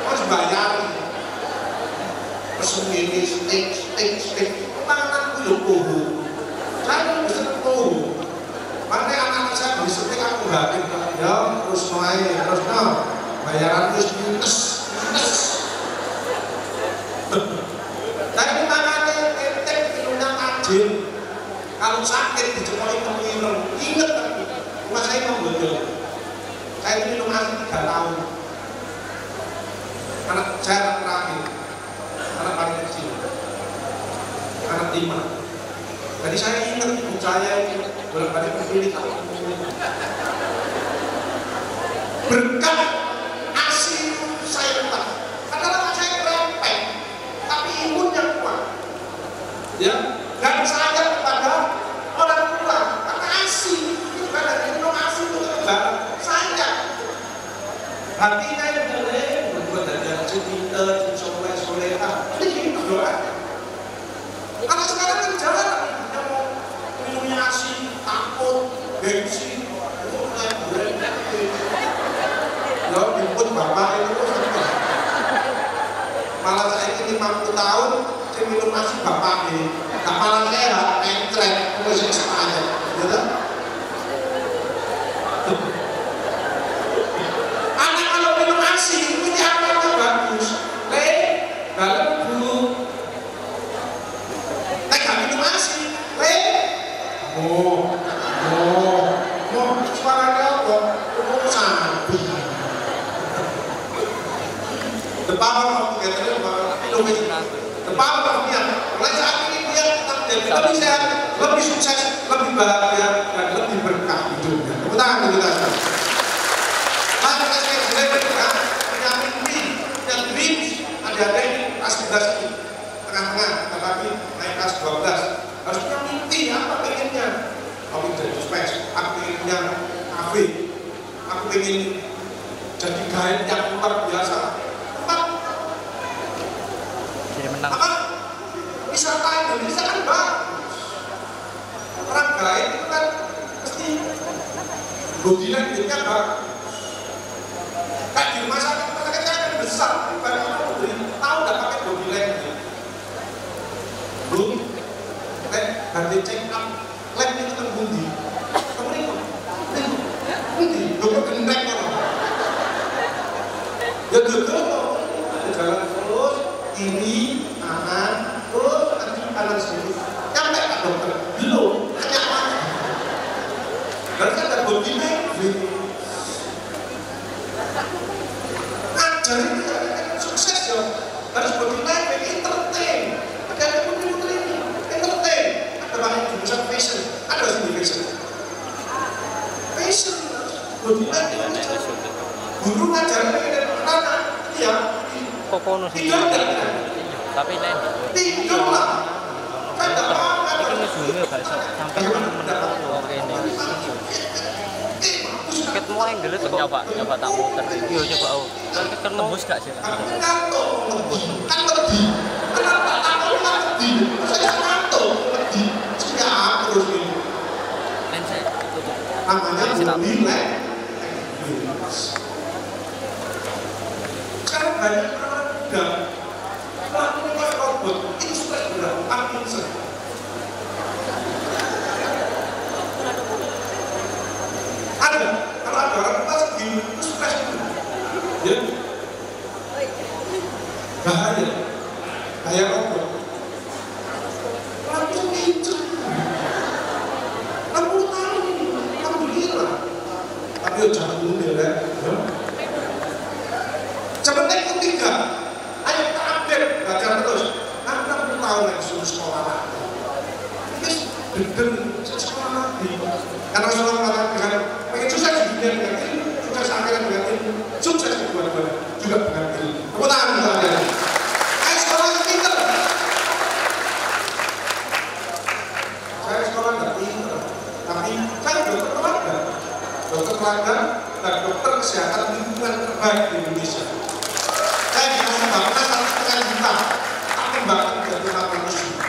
harus bayar. Terus ini stick. Tanganku itu kuhu. Saya bisa kuhu. Makanya anak saya beli stick aku hakim. Ya terus main, terus bayaran terus minus. Tapi tangannya entek, minumnya tajam. Kalau sakit dijemoli kemireng, inget tapi rumah saya membodol. Saya minum asi 3 tahun. Anak saya anak terakhir, anak paling kecil, anak 5. Jadi saya ingat ibu saya ini bolak-balik memilih berkat asi saya letak. Kadang-kadang saya kerempeng, tapi imunnya kuat. Ya, dan saya kepada orang tua karena asi itu karena minum asi itu kebebaran saya hatinya yang boleh berbuat dari cinta soleha ini doa. Karena sekarang kan jalan dia mau minumnya asi takut gengsi itu kayak boleh ya jemput bapak itu malah saya ini 50 tahun saya minum asi bapak ini malah sehat, mencret, musik semuanya gitu. Anak kalau minum asi ini apa-apa bagus dalam dulu gak minum asi suaranya apa? Sampai the power of together, innovation, the power of dia mulai saat ini dia tetap jadi lebih sehat, lebih sukses, lebih bahagia dan lebih berkah hidupnya. Tepuk tangan kita sekarang. Mari kita sekali punya mimpi, punya dreams, ada ini pasti ini tengah-tengah, tetapi naik kelas 12 harus punya mimpi apa pengennya. Aku jadi spes, aku pengen punya kafe, aku pengen jadi guide yang luar biasa. Jadi menang. Apa? Wisata Indonesia kan bagus. Orang guide itu kan mesti body language-nya bagus. Kayak di rumah sakit saya kan besar, bagaimana memberi tahu nggak pakai body language. Belum, ganti check up, lab itu kan bundi. Kamu ini bundi, dokter gendek kan? Ya dokter, jalan terus, ini aman, terus nanti kanan sini. Sampai Pak dokter, belum, hanya apa? Berarti ada body language. Ajar itu sukses ya, harus body language, entertain. Ada putri-putri ini, entertain. Ada banyak jurusan fashion, ada sini fashion. Fashion, body language. Guru ngajarnya dari mana? Iya. Kokono sih. Tidur nggak? Tapi lain. Tidur lah. Kan nggak apa-apa. Itu musuhnya gak iso sampai menang oke ini. Ket mulai ngelet kok nyoba tak muter. Yo coba aku. Kan tembus gak sih? Kan lebih. Kenapa aku lebih? Saya ngantuk lebih. Siap terus ini. Lensa tutup. Namanya body language. Sekarang banyak orang muda melakukan robot itu stres berat, Parkinson. Ada, kalau ada orang tua segini itu stres dulu. Ya, bahaya robot. Langsung hijau. 60 tahun ini, alhamdulillah. Tapi jangan mundur ya. Sebenarnya ketiga, ayo kita update, belajar terus. 60 tahun lagi suruh sekolah lagi. Terus bener sekolah lagi. Karena sekolah dengan pengen sukses di dunia dengan ilmu, sukses akhirat dengan ilmu, sukses di dua-duanya juga dengan ilmu. Tepuk tangan misalnya. Ayo sekolah yang pinter. Saya sekolah nggak pinter, tapi saya dokter keluarga dan dokter kesehatan lingkungan terbaik di Indonesia. Saya dikasih bapak 1,5 juta, tak kembangkan menjadi 500 juta.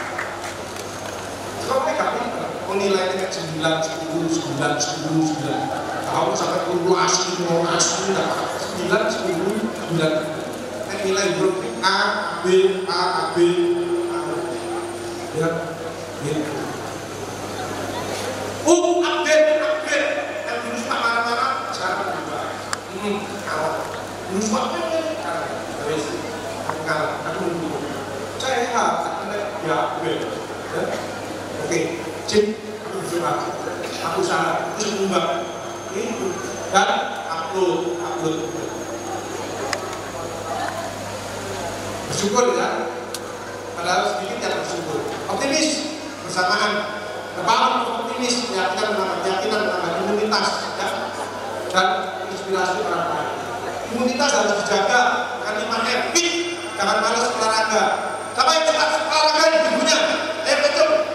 Kalau mereka pintar, menilainya 9, 10, 9, 10, 9. Kalau sampai kumulasi, 9, 10, 9. Nilai huruf A, B, A, B, A. Ya, gitu. Update. Yang dulu suka marah-marah, sekarang berubah. Kalah. Dulu suka kalah, aku menunggu. Saya ya, oke, cip, aku berdoa, aku salah, aku sembunyi, itu, dan upload. Bersyukur ya, padahal sedikit yang bersyukur. Optimis bersamaan, kebangun optimis, keyakinan menambah imunitas, ya, dan inspirasi orang lain. Imunitas harus dijaga dengan 5M. Jangan malas olahraga. Siapa yang cepat olahraga di ibunya? Betul.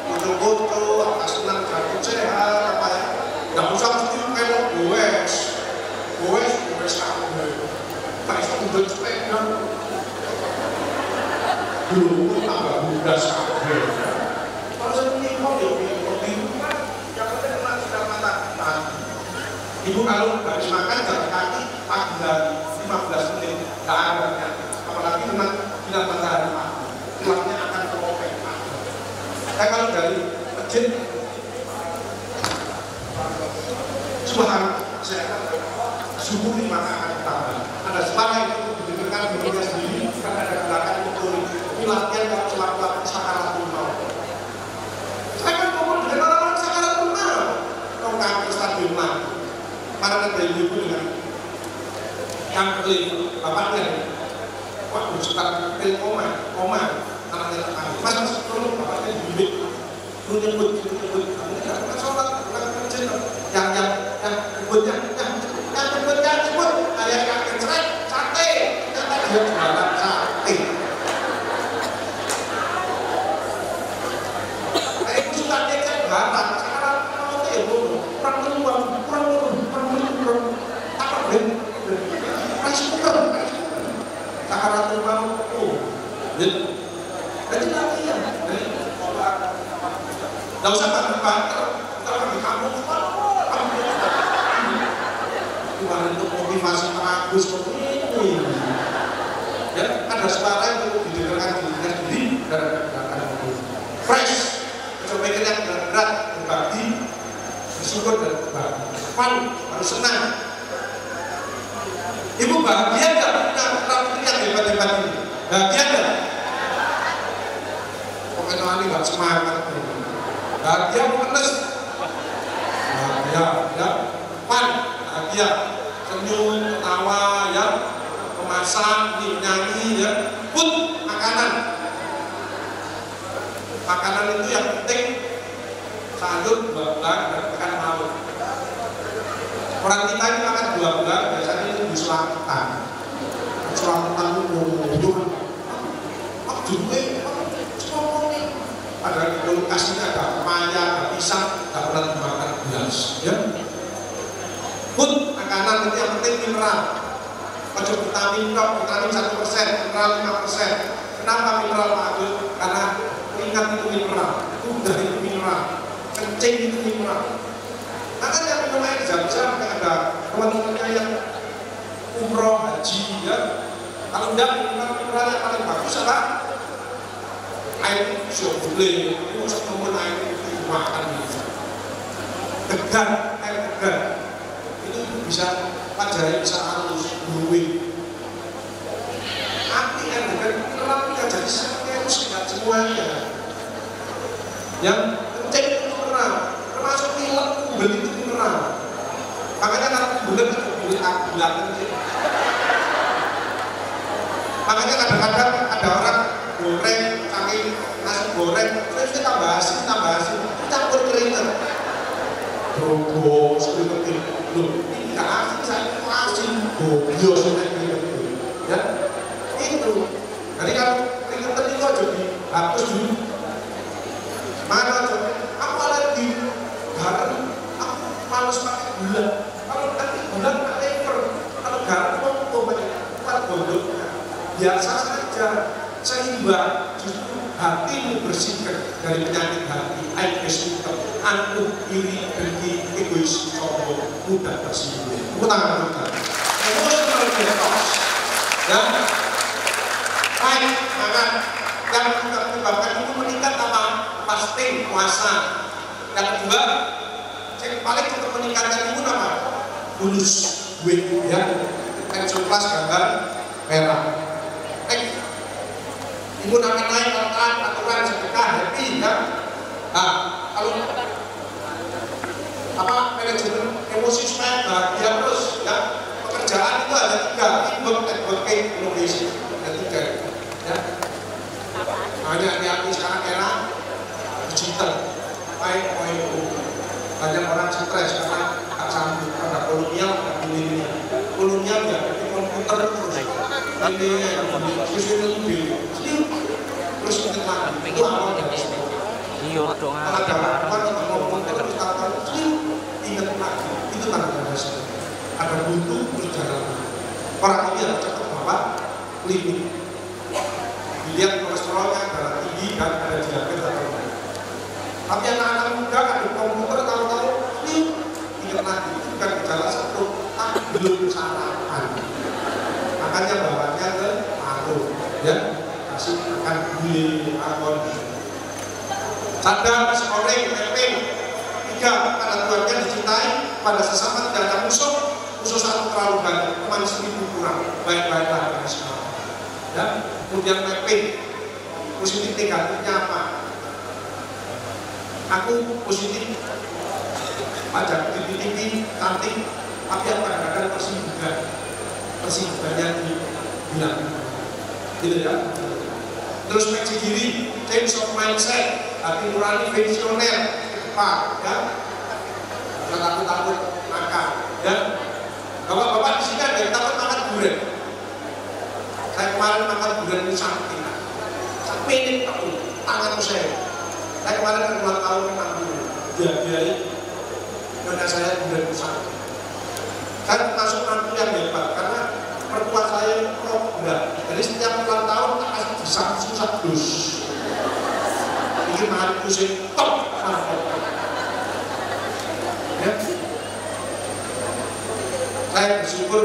Foto-foto, apa senang jantung sehat, apa ya? Nggak usah mesti kayak goes kamu. Tak bisa udah sepeda. Dulu tambah muda sekali. Kalau saya punya hobi yang penting kena sinar matahari. Ibu kalau nggak dimakan jalan kaki pagi dari 15 menit nggak ada ya. Apalagi dengan sinar matahari pagi, tulangnya akan terobek. Saya kalau dari masjid Subhan saya syukuri maka akan ditambah. Ada suara yang didengarkan dirinya sendiri karena ada gerakan motorik. Ini latihan kalau sewaktu-waktu sakaratul maut. Saya kan ngomong dengan orang-orang sakaratul maut. Kalau kanker stadium mati. Para dari ibu dengan yang kelima, bapaknya waktu sekarang pil koma anaknya terkandung mas tolong bapaknya dibimbing lu nyebut kamu tidak sholat yang nyebut ayah kakek cerai sate dia jualan sate motivasi bagus seperti ini. Ya, ada suara yang perlu didengarkan dirinya sendiri dan gerakan itu fresh. Coba pikir yang berat, berbagi, bersyukur dan berbagi. Fun, harus senang. Ibu bahagia nggak punya putri yang hebat-hebat ini? Bahagia nggak? Pokoknya ini nggak semangat. Bahagia menes. Bahagia, ya. Fun, bahagia. Senyum, ketawa, ya. Memasak, nyanyi, ya. Food, makanan. Makanan itu yang penting sayur, buah-buahan, dan ikan laut. Orang kita ini makan buah-buahan biasanya itu di selatan. Selatan itu ada di kulkasnya, ada pepaya, ada pisang, tidak pernah dimakan beras. Ya. Food, makanan itu yang penting mineral. Ojo vitamin 1%, mineral 5%. Kenapa mineral Pak Agus? Karena keringat itu mineral, udara itu mineral, kencing itu mineral. Makanya minum air jam-jam ada teman-temannya yang umroh haji, ya. Kalau enggak mineral yang paling bagus apa? Air itu boleh, itu setemun air itu makan bisa. Degan, air degan itu bisa pajari, bisa halus, bluing. Api air degan mineral tidak jadi semuanya, tidak semuanya. Yang kencing itu mineral, termasuk pilek, kumbel itu mineral. Makanya kalau kumbel itu boleh akulat kencing. Makanya kadang-kadang ada orang goreng, saking nasi goreng, terus kita tambah asin, campur keringat. Drogo, sekeringetin, loh, ini gak asin, saya itu asin, gobios, ya, itu. Jadi kalau keringetan itu aja dihapus dulu. Mana aja, aku alergi garam, aku males pakai gula. Kalau nanti gula pakai lever, kalau garam mau banyak kuat gondoknya. Biasa saja, seimbang, justru hatimu bersihkan dari penyakit hati, egois, angkuh, iri, dengki, egois, sombong, mudah tersinggung. Tangan kita, emotional detox, ya. Baik, makan. Yang kita menyebabkan itu meningkat apa? Fasting, puasa. Yang kedua, yang paling untuk meningkatkan imun apa? Bulus, weight, ya. Exoplas gambar merah. Imun akan naik kalau taat aturan sedekah, happy, ya. Nah, kalau apa manajemen emosi supaya bahagia terus, ya. Pekerjaan itu ada 3, teamwork, networking, innovation, ada 3, ya. Hanya hati-hati sekarang era digital, 5.0. Banyak orang stres karena tak sanggup, ada kolonial, ada milenial. Kolonial ya, di komputer terus. Ini terus kita lagi itu awal dari iya dong, ada ngomong terus ingat lagi itu tanda-tanda dasar ada buntu perjalanan orang ini harus cepat bapak limit dilihat kolesterolnya darah tinggi dan ada diabetes atau tidak. Tapi anak-anak muda ada komputer tahu-tahu ingat lagi itu bukan gejala satu tapi belum sarapan. Makanya bawanya ke paru, ya, kasih makan gulai, almond. Sadar, scoring, mapping. 3, karena Tuhan yang dicintai, pada sesama tidak ada musuh satu terlalu banyak, teman 1000 kurang, baik-baiklah dengan semua. Ya, kemudian mapping, positif negatifnya apa? Aku positif, pajak tinggi, cantik, tapi yang kadang-kadang persibukannya hilang, gitu ya. Terus koreksi diri, change of mindset, hati nurani visioner, Pak, ya. Jangan takut makan, ya. Bapak-bapak di sini ada yang takut makan durian. Saya kemarin makan durian itu sakit, menit tanganku saya. Saya kemarin ulang tahun 60, dia mana saya durian itu sakit. Saya termasuk mantu yang hebat karena mertua saya program. Jadi setiap ulang tahun tak kasih disangsi dus. Ini mantu saya top. Ya. Saya bersyukur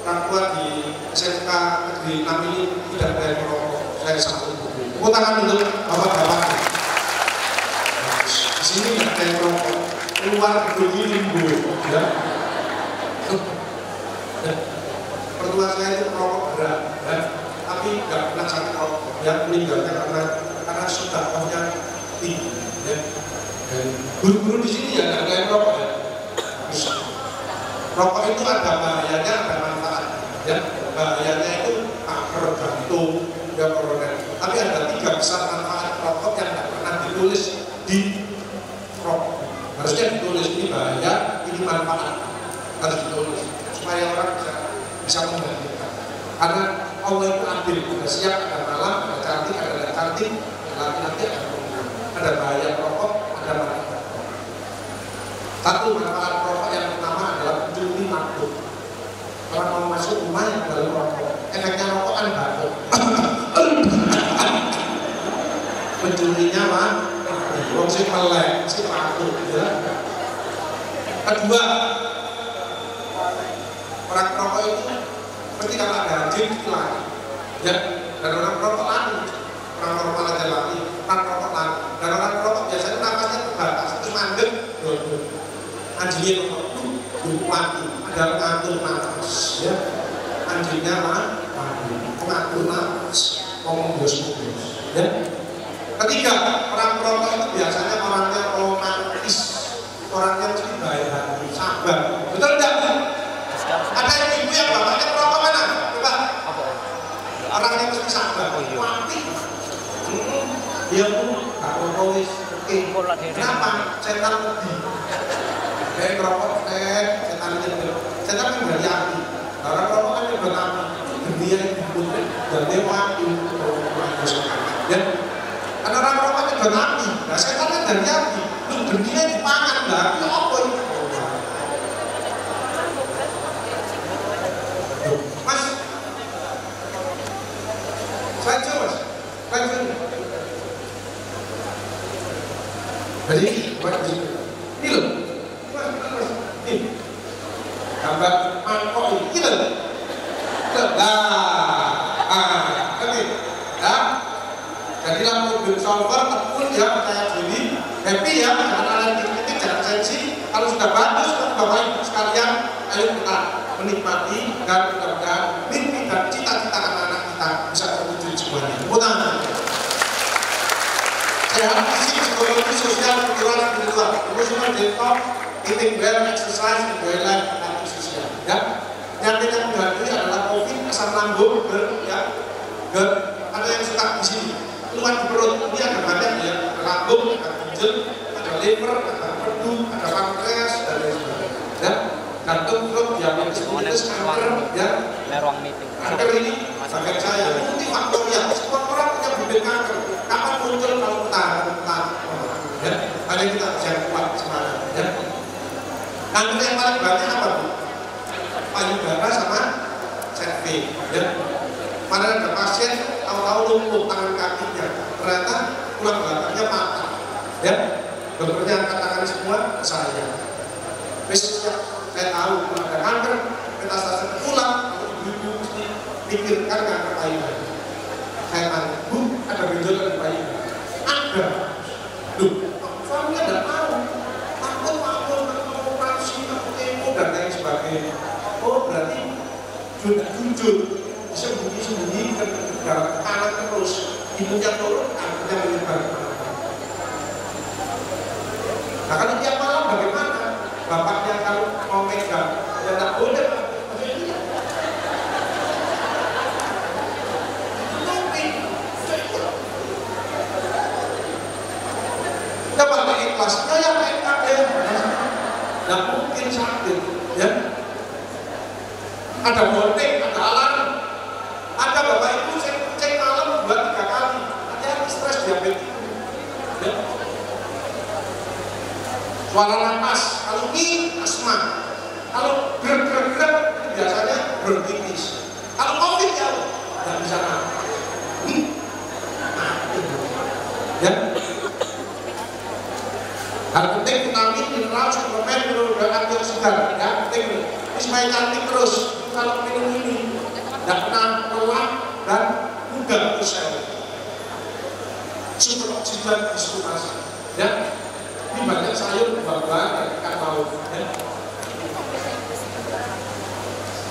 orang tua di SMK Negeri 6 ini tidak boleh merokok. Saya satu buku. Tepuk tangan untuk bapak-bapak. Di sini tidak boleh merokok. Keluar gedung ini bu, ya. Pertua saya itu merokok berat, ya. Tapi nggak pernah sakit rokok. Yang meninggalnya karena sudah tinggi, ya. Dan guru-guru di sini ya nggak boleh merokok, ya. Rokok itu ada bahayanya, ada manfaatnya. Ya, bahayanya itu kanker jantung, ya koroner. Tapi ada 3 besar manfaat rokok yang tidak pernah ditulis di rokok. Harusnya ditulis ini bahaya, ini manfaat. Harus ditulis supaya orang bisa membandingkan. Karena Allah itu adil, ada siang, ada malam, ada cantik, ada tidak cantik, ada laki-laki, ada perempuan. Ada bahaya rokok, ada manfaat. Satu manfaat rokok yang pertama adalah mencuri makhluk. Orang mau masuk rumah yang dalam rokok, efeknya rokok kan batuk. Mencurinya mah, wong sing melek, sing makhluk, ya. Kedua, orang rokok itu pasti kalau ada anjing itu lari, ya. Dan orang rokok lari, orang rokok aja lari, orang rokok lari. Dan orang rokok biasanya napasnya terbatas, itu mandek. Anjingnya mati, ada pengatur nafas, ya. Anjingnya mati, pengatur nafas, ngomong bos-bos, ya. Ketiga, orang perokok itu biasanya orangnya romantis, orangnya mesti baik hati, sabar, betul tidak? Ada ibu yang bapaknya perokok mana? Coba. Orangnya mesti sabar, mati. Dia pun gak rokois, oke. Kenapa? Setan lebih. Rokok setan kan dari api. Orang rokok kan yang berapi, dunia yang diputih dan dewa itu ya. Karena orang rokok kan berapi, nah setan kan dari api, lu dunia dipangan lah, itu apa itu? Mas, lanjut mas, lanjut. Jadi, ini loh. Gambar mangkok ini gitu. Oke. Ya. Jadilah mobil solver tekun ya, percaya diri, happy ya, jangan analitik, jangan sensi. Kalau sudah bagus, Bapak Ibu sekalian, ayo kita menikmati dan mudah-mudahan mimpi dan cita-cita anak-anak kita bisa terwujud semuanya. Mudah-mudahan. Saya harap di sini psikologi sosial, kultural, spiritual, emosional, dental, eating well, exercise, enjoy life, dan sosial. Ya, penyakit yang menghadapi adalah COVID, asam lambung, ya, ada yang suka di sini, keluar di perut. Ini ada banyak ya, ada lambung, ada ginjal, ada liver, ada perdu, ada pankreas, dan lain sebagainya. Ya, jantung, stroke, diabetes, kanker, ya, kanker ini, bagian saya, multifaktorial. Semua orang punya bibit kanker. Kapan muncul kalau kita, ya, ada kita bisa kuat semangat, ya. Kanker yang paling banyak apa bu? Payudara sama cervix, ya. Padahal ada pasien tahu-tahu lumpuh tangan kakinya, ternyata tulang belakangnya patah, ya. Dokternya angkat tangan semua saya. Besoknya saya tahu kalau ada kanker metastase ke tulang, ibu mesti pikirkan kanker payudara. Saya tanya, bu, ada benjolan di payudara? Ada. Duh, suaminya tidak tahu. Dan lain sebagainya. Oh berarti sudah jujur, sembunyi-sembunyi ke dalam kanan terus, ibunya turun, akhirnya menyebar. Nah kalau tiap malam bagaimana? Bapaknya kalau mau megang, ya tidak boleh. Ya pakai ikhlas, ya nggak mungkin sakit, ya. Ada warning, ada alarm, ada bapak ibu cek malam 2-3 kali, hati-hati stres diabetes, ya. Suara napas, kalau ini asma, kalau gerak-gerak itu biasanya bronkitis. Kalau COVID ya, nggak bisa napas, ya. Hal penting vitamin, mineral, suplemen, mineral, antioksidan, ya penting. Ini supaya cantik terus. Kalau minum ini tujuan diskusi. Ya, ini banyak sayur buah-buahan dan ikan laut. Ya.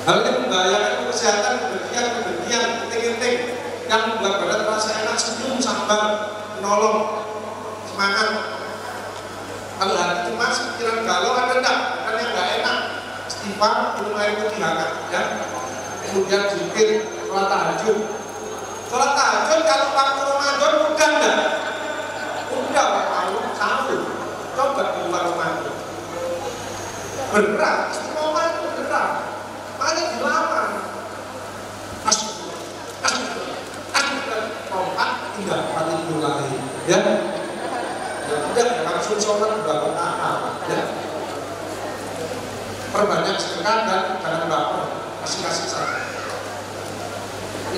Hal ini membahayakan kesehatan, kebersihan, penting-penting yang membuat badan terasa enak, senyum, sabar, menolong, semangat. Kalau hati cemas, pikiran galau, ada enggak? Bukan yang enggak enak. Istighfar, minum air putih hangat, ya. Kemudian zikir, sholat tahajud. Sholat tahajud kalau waktu Ramadan mudah enggak? Mudah, kalau sahur. Coba di luar Ramadan. Berat, istiqomah itu berat. Makanya dilarang. Kompak, tidak pati mulai, ya. Ya tidak, langsung sholat berapa rakaat, ya. Perbanyak sedekah dan jangan baper, kasih-kasih saja.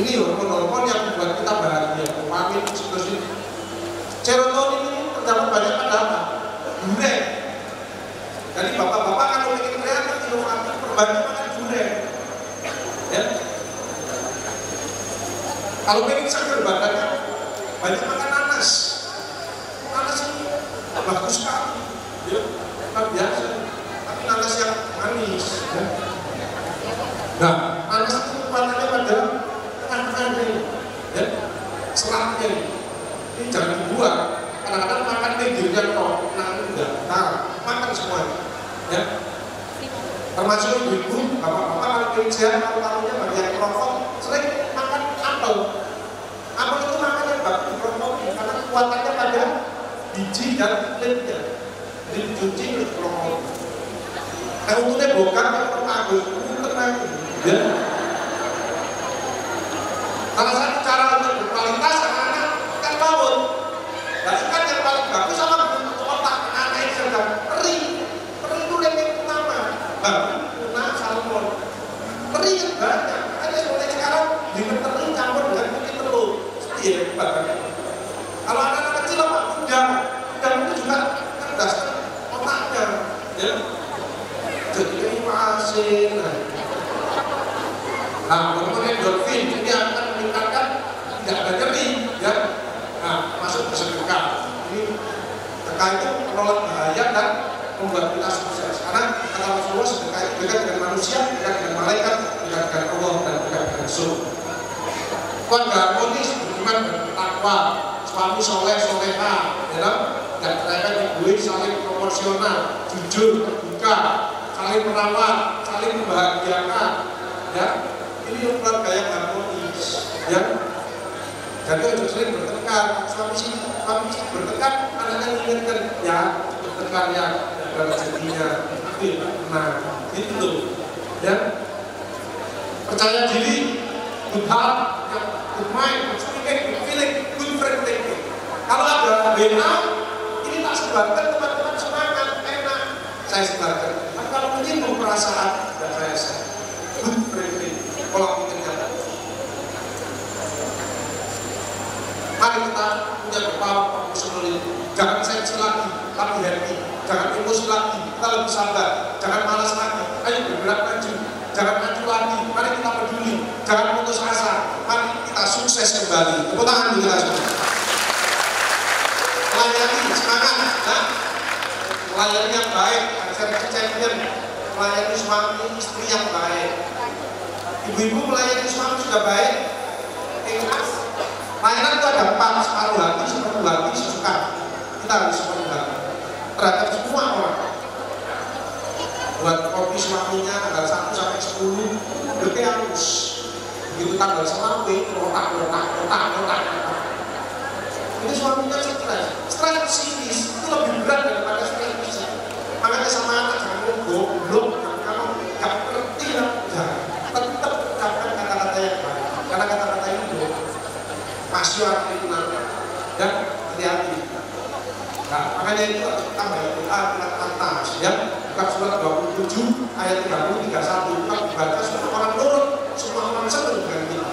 Ini hormon-hormon yang membuat kita bahagia, dopamin, oksitosin. Serotonin ini terdapat banyak pada apa? Durian. Jadi bapak-bapak kalau ingin kreatif, inovatif, perbanyak makan durian. Ya. Kalau ingin segar badannya, banyak makan nanas. Nanas ini bagus sekali, ya, luar biasa. Tapi nanas yang manis, ya. Nah, nanas itu warnanya pada tengah-tengah ini, ya, seratnya ini jangan dibuang. Kadang-kadang makan pinggirnya kok, enggak, nah, makan semuanya, ya. Termasuk ibu-ibu, bapak-bapak kalau ingin sehat, kalau banyak rokok, sering makan apel. Apel itu makannya bagus protein karena kekuatannya pada biji dan kulitnya. Jadi dicuci terus protein. Nah untungnya bokar kalau bagus, tenang, ya. Salah satu cara untuk berkualitas anak-anak ikan laut. Dan ikan yang paling bagus sama bentuk otak anak yang sedang teri. Teri itu yang utama. Baru tuna, salmon. Teri yang banyak. Makanya mulai sekarang dengan teri campur dengan kulit telur. Iya, kalau anak-anak kecil apa? Udang itu juga cerdas otaknya, ya. Jadi ini asin. Nah, kemudian endorfin ini akan meningkatkan tidak ada nyeri, ya. Nah, masuk ke sedekah. Ini sedekah itu menolak bahaya dan membuat kita sukses. Karena kata Rasulullah sedekah itu dekat dengan manusia, dekat dengan malaikat, dekat dengan Allah dan dekat dengan surga. Keluarga harmonis, beriman dan bertakwa, suami soleh soleha, ya, dan mereka dibuat saling proporsional, jujur, terbuka, saling merawat, saling membahagiakan, ya. Ini keluarga yang harmonis, ya. Jadi itu sering bertengkar, suami istri bertengkar, anaknya mengingatkan, ya, bertengkar ya, ada rezekinya, nah, itu, ya. Percaya diri, good heart, good mind, good speaking, good feeling, good friend thinking. Kalau ada BA, ini tak sebarkan teman-teman semangat, enak, saya sebarkan. Tapi kalau menyinggung perasaan, dan saya good friend thinking, pola pikirnya. Mari kita punya kepala emosional. Jangan sensi lagi, tapi happy. Jangan emosi lagi, kita lebih sabar. Jangan malas lagi, ayo bergerak maju. Jangan maju lagi, mari kita peduli. Jangan putus asa, mari kita sukses kembali. Tepuk tangan kita semua. Melayani, semangat, ya. Melayani yang baik, champion. Melayani suami istri yang baik. Ibu-ibu melayani suami sudah baik. Ingat, layanan itu ada 4, separuh hati, sepenuh hati, sesuka. Kita harus sepenuh hati terhadap semua orang. Buat kopi suaminya tanggal 1 sampai 10 udah harus begitu tanggal selawih otak. Ini suaminya stres psikis itu lebih berat daripada stres fisik. Makanya sama anak jangan goblok, kamu gak ngerti lah, tetap ucapkan kata-kata yang baik karena kata-kata itu masih arti nanti dan hati-hati. Nah, makanya itu tambah doa atas, ya. Bukan surat 27 ayat 30-31 kita dibaca semua orang nurut, semua orang senang dengan kita.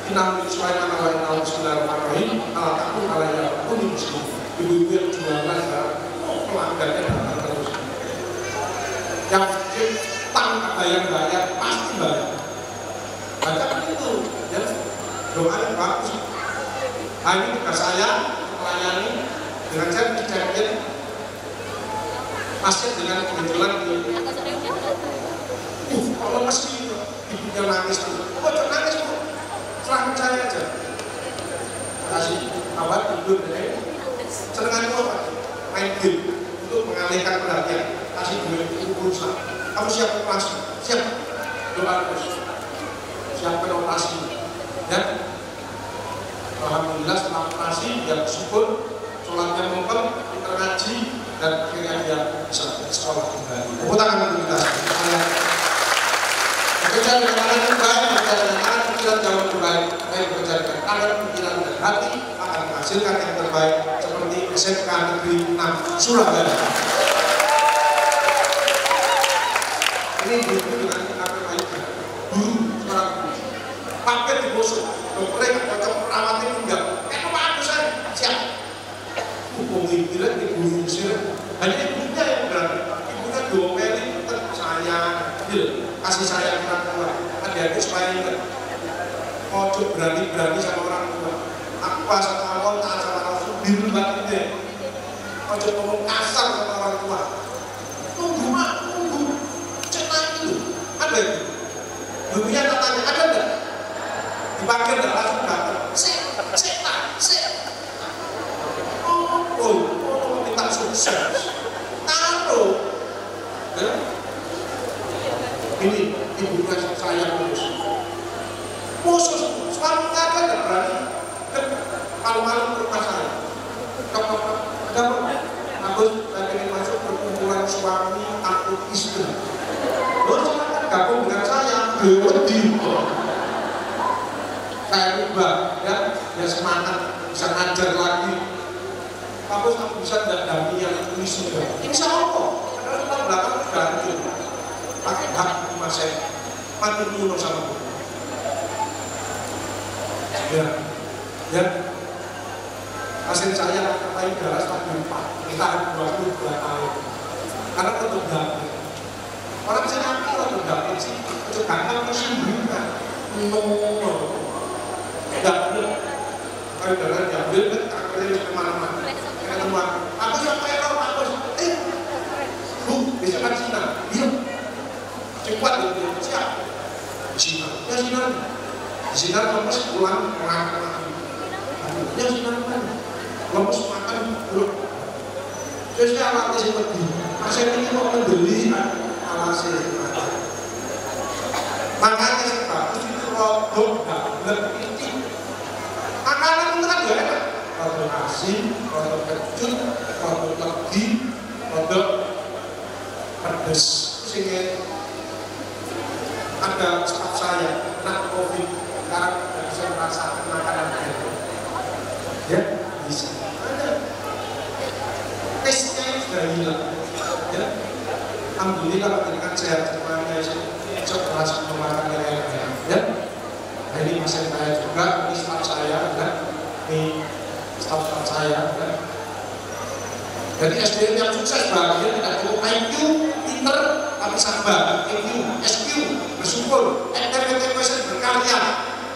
Inam Sulaiman alaihi bismillahirrahmanirrahim. Ala takun alaihi pun muslim. Ibu-ibu yang jualan pelanggannya datang terus. Yang tanpa bayar pasti bayar. Baca itu, ya. Doa yang bagus. Nah, ini tugas saya melayani dengan saya dicariin pasien dengan kebetulan di kalau masih ibunya nangis tuh, oh jangan nangis bu, serahkan saya aja, kasih awal tidur deh, senengan itu apa? Main game untuk mengalihkan perhatian, kasih duit urusan, kamu siap operasi, siap doa terus, siapkan operasi, ya. Alhamdulillah setelah operasi dia bersyukur, sholatnya mempem, kita ngaji dan akhirnya dia bisa sekolah kembali. Tepuk tangan untuk kita. Bekerja dengan tangan yang baik, bekerja dengan tangan pikiran jauh lebih baik, bekerja dengan tangan pikiran dan hati akan menghasilkan yang terbaik seperti SMK Negeri 6 Surabaya. Ini guru dengan apa baiknya, guru seorang guru, pakai di bosok, dokternya cocok perawatnya enggak, apa aku saya siap. Mungkin tidak di guru Mesir, hanya ibunya yang berani, ibunya diomelin tetap sayang, kasih sayang orang tua, adik-adik supaya ingat, ojo berani-berani sama orang tua, aku sama Allah, taat sama Rasul, biru banget deh, ojo ngomong kasar sama orang tua, tunggu mak, tunggu, cepat itu, ada itu, ibunya tak tanya, ada enggak? Dipanggil enggak langsung datang, oh, minta sukses, taruh, ya? Ini ibunya saya khusus, suami ada nggak berani, malam-malam ke rumah saya, ada bagus, saya ingin masuk perkumpulan suami atau istri, lo silakan gabung dengan saya, saya ubah, ya semangat, bisa ngajar lagi. Bagus, aku bisa tidak dami yang ini sudah. Insya Allah, karena kita belakang ganti, pakai hak rumah saya, mati dulu sama aku. Ya, hasil saya pakai darah sampai 4, kita 22 tahun. Karena tetap ganti. Orang saya nanti tetap ganti sih, itu gampang kesembuhan. Tidak benar. Kalau darah diambil, kan akhirnya kemana-mana. Ketemu aku sampai tahu aku bu bisa kan Cina iya cepat gitu siap Cina ya Cina lemes pulang makan lagi ya Cina mana lemes makan pulang terus saya alatnya sih pergi masih ini mau membeli alatnya makanya sebab itu produk gak lebih makanan itu kan gak enak produk asin, produk kecut, produk legi, produk pedas. Sehingga ada staf saya, nak COVID, sekarang tidak bisa merasakan makanan itu. Ya, bisa. Ada. Tesnya sudah hilang. Ya, alhamdulillah dengan sehat semuanya, saya merasa memakan yang enak. Ya, nah, ini pasien saya juga, ini staf saya, ya, ini staf saya, ya. Jadi SDM yang sukses bahagia tidak cukup IQ, pinter, tapi sabar, EQ, SQ, bersyukur, question berkarya.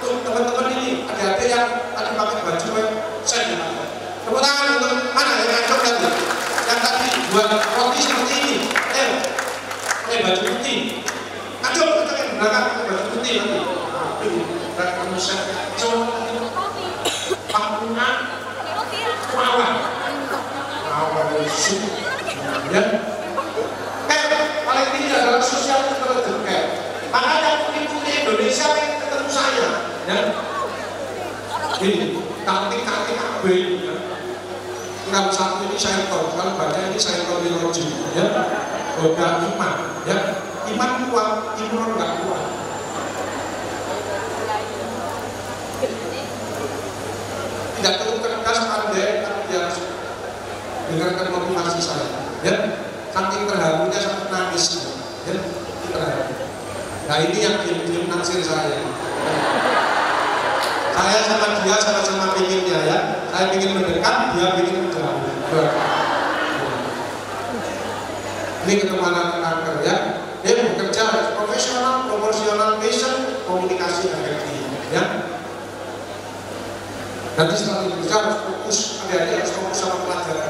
Untuk teman-teman ini, adik-adik yang tadi pakai baju saya dipakai. Tepuk tangan untuk mana yang ngacok tadi? Yang tadi buat roti seperti ini, pakai baju putih. Ngacok, kita yang belakang pakai baju putih nanti. Dan kamu saya ngacok, panggungan, awal suku ya paling tinggi adalah sosial intelijen makanya putih-putih Indonesia yang ketemu saya ya ini kantik-kantik KB ya kalau satu ini saya tahu kalau baca ini saya tahu ya bukan iman ya iman kuat iman enggak kuat tidak cukup tegas pandai tapi dia harus dengarkan motivasi saya, ya, saking terharunya sampai nangis, ya, terharu. Nah ini yang diam naksir saya. Saya sama dia sama-sama pinginnya ya, saya ingin mendekat, dia ingin menjauh. Ini ketemu anak kanker ya, dia bekerja profesional, proporsional, passion, komunikasi efektif, ya. Nanti setelah bekerja harus fokus, adik-adik harus fokus sama pelajaran.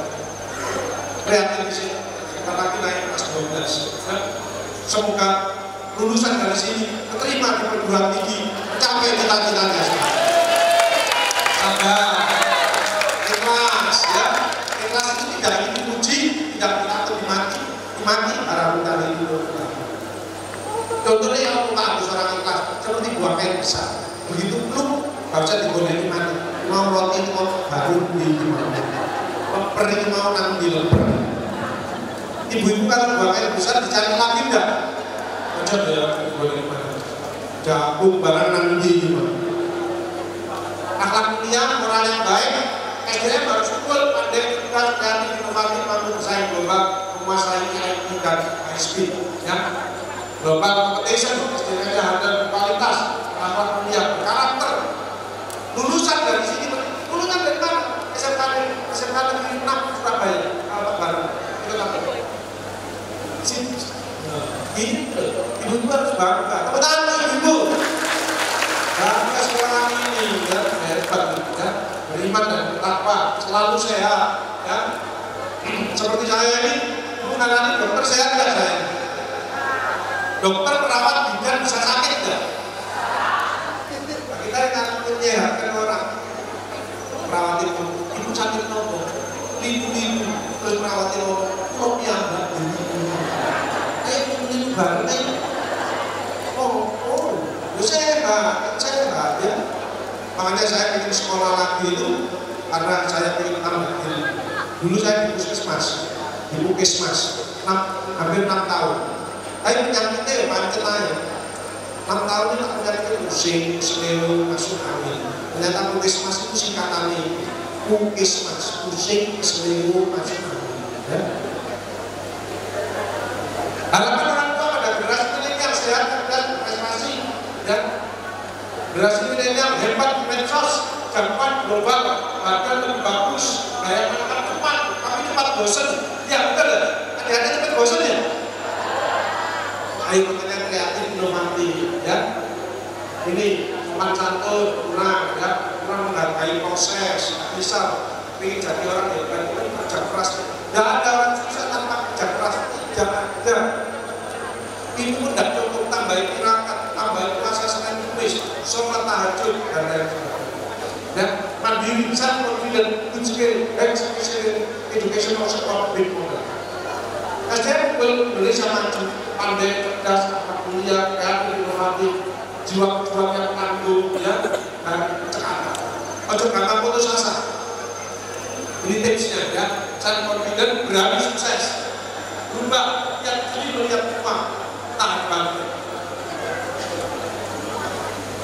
Semoga lulusan dari sini keterima di perguruan tinggi, mencapai cita-citanya. Sabar, ikhlas ya. Ikhlas itu tidak ingin dipuji, tidak takut dimaki para mutali itu. Contohnya kalau kita harus orang ikhlas, seperti buah kain besar, begitu belum gak usah digodain mati. Mau roti mau baru di mana? Perih mau nanti lebar. Ibu-ibu kalau buah kain besar dicari lagi enggak? Aja ya digodain mati. Jagung barang nanti gimana? Akhlak mulia, moral yang baik, SDM harus unggul, pandai, cerdas, kreatif, inovatif, mampu bersaing global, menguasai IT dan ISP. Ya, global competition, SDM-nya harga berkualitas, akhlak mulia, berkarakter. Lulusan dari sini, lulusan dari mana? SMK Negeri 6 Surabaya, Kalpak Baru. Itu apa? Sini. Ini ibu-ibu harus bangga. Tepuk tangan ibu-ibu. Bangga sekolah ini, ya, hebat, ya, beriman dan bertakwa, selalu sehat, ya. Seperti saya ini, menangani dokter sehat nggak saya? Dokter perawat bidan bisa sakit nggak? Nah, kita yang menyehatkan orang, perawat itu, ibu sakit nopo, ibu terus perawat itu, kopi apa? Ini bareng ini. Sehat ya. Makanya saya bikin sekolah lagi itu karena saya ingin tambah ilmu. Dulu saya di puskesmas, di Puskesmas, hampir 6 tahun. Tapi penyakitnya ya pancen aja. 6 tahun ini tak penyakit pusing, selelu, masuk angin. Ternyata Puskesmas itu singkatannya Puskesmas, pusing, selelu, masuk angin. Ya. Harapan orang tua pada generasi milenial sehat dan prestasi. Dan generasi milenial hebat di medsos, jangkauan global, bahkan lebih bagus, daya menangkap cepat, tapi cepat bosan. Ya betul ya, hati-hati cepat bosan ya. Ayo makanya kreatif, inovatif, ya. Ini sopan santun, kurang, ya, kurang menghargai proses. Misal, ingin jadi orang hebat itu kerja keras. Tidak ada orang susah tanpa kerja keras, tidak ada. Itu pun tidak cukup, tambahin tirakat, tambahin puasa Senin Kamis, sholat tahajud dan lain sebagainya. Dan mandiri, self confident, good skill, educational support, big model. SDM Indonesia maju, pandai, cerdas, mulia, kreatif, inovatif, jiwa perjuangan yang tangguh, ya, dan cekatan. Ojo gampang putus asa. Ini tipsnya, ya. Self confident, berani sukses. Berubah, lihat kiri, melihat uang. Tahan banget.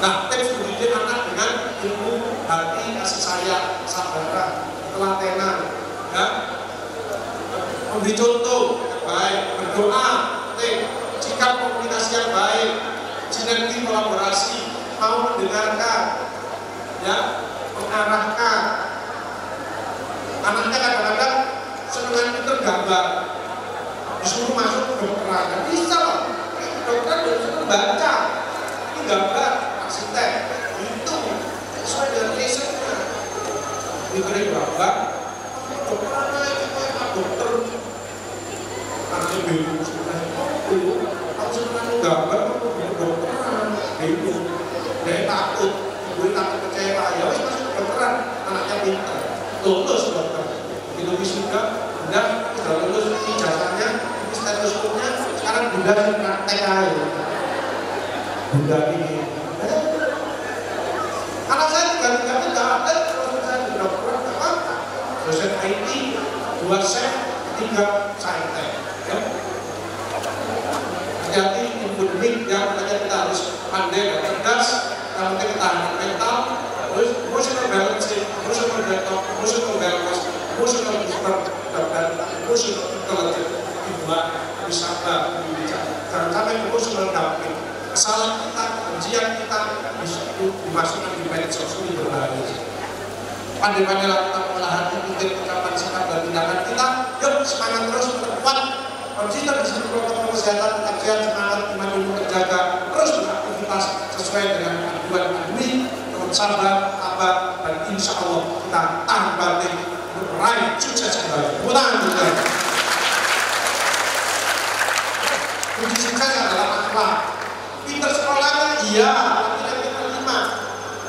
Nah, tips mendidik anak dengan ilmu, hati, kasih sayang, kesabaran, ketelatenan, ya, memberi contoh yang baik, berdoa, sikap komunikasi yang baik, sinergi kolaborasi, mau mendengarkan, ya, mengarahkan. Anaknya kadang-kadang senang itu tergambar, disuruh masuk kedokteran, nggak bisa loh. Dokter harus baca, ini gambar, arsitek, itu sesuai dengan risetnya. Diberi gambar, dokter apa itu dokter, nanti bingung sebenarnya. Aku sebenarnya gambar, dokteran, itu, dia takut, gue takut kecewa. Ya wes masuk kedokteran, anaknya pintar, lulus dokter, itu wisuda, dan sudah lulus ijazahnya, stetoskopnya. Sekarang bunda praktek aja. Bunda ini. Anak saya juga tidak ada, proses saya di dokter, apa? Dosen IT, 2 set, 3 saintek. Ya. Hati-hati input mic yang makanya kita harus pandai dan cerdas, kalau kita ketahanan mental, terus emotional balancing, emotional detox, emotional balance, emotional booster, dan emotional intelligence. Dibuat wisata, jangan sampai emotional dumping. Kesalahan kita, kebencian kita dimasukkan di medsos, ini berbahaya. Pandai-pandai lakukan olahan ikutin ucapan sikap dan tindakan kita. Yuk semangat terus, perkuat, konsisten di sini protokol kesehatan, tetap sehat, semangat, iman ilmu terjaga, terus beraktivitas sesuai dengan panduan pandemi, tetap sabar, tabah, dan insya Allah kita tahan banting meraih sukses kembali. Pulang juga. Puji sukses. Iya, nanti yang kelima,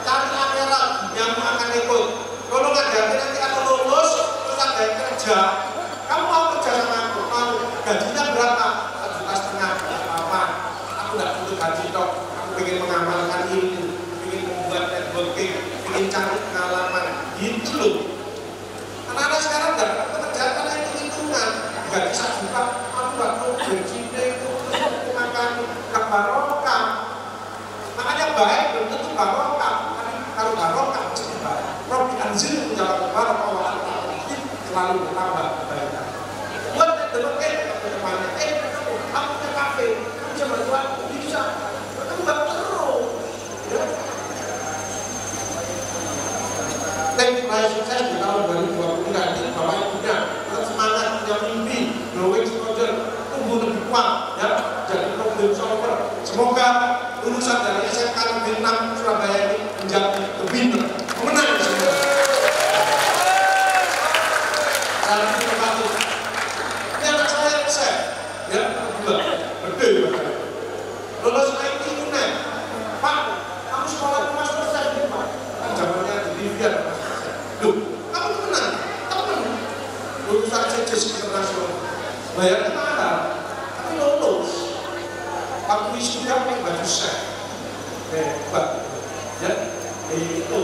cari akhirat yang akan ikut. Kalau nggak ada nanti aku lulus, terus ada yang kerja. Kamu mau kerja sama aku? Mau gajinya berapa? 1,5 juta, apa? Aku nggak butuh gaji dok. Aku ingin mengamalkan ilmu, ingin membuat networking, ingin cari pengalaman. Gitu loh. Anak-anak sekarang nggak pekerjaan karena hitung-hitungan. Gaji 1 juta, aku nggak mau gajinya itu untuk makan nggak barokah. Makanya baik belum tentu barokah. Kalau barokah mesti baik. Robi anzil punya barokah wa al-ta'ala selalu bertambah kebaikan. Buat networking ke depannya. Kamu punya kafe, kamu bisa bantu aku, bisa berkembang terus. Ya. Tim supaya sukses di tahun 2020 nanti, Bapak Ibunya tetap semangat, punya mimpi, growing stronger, tumbuh lebih kuat, ya, jadi problem solver. Semoga lulusan dari SMK Negeri 6 Surabaya ini menjadi the winner, pemenang semua. Dan terima kasih. Ini anak saya, ya, kedua, berdua. Lulus IT UNED, Pak, kamu sekolah master saya di Pak. Kan zamannya di TV ada master. Loh, kamu temenan? Temen. Lulusan CJS Internasional. Bayarnya mahal, tapi lulus. Waktu wisuda pakai baju set. Hebat. Ya, itu.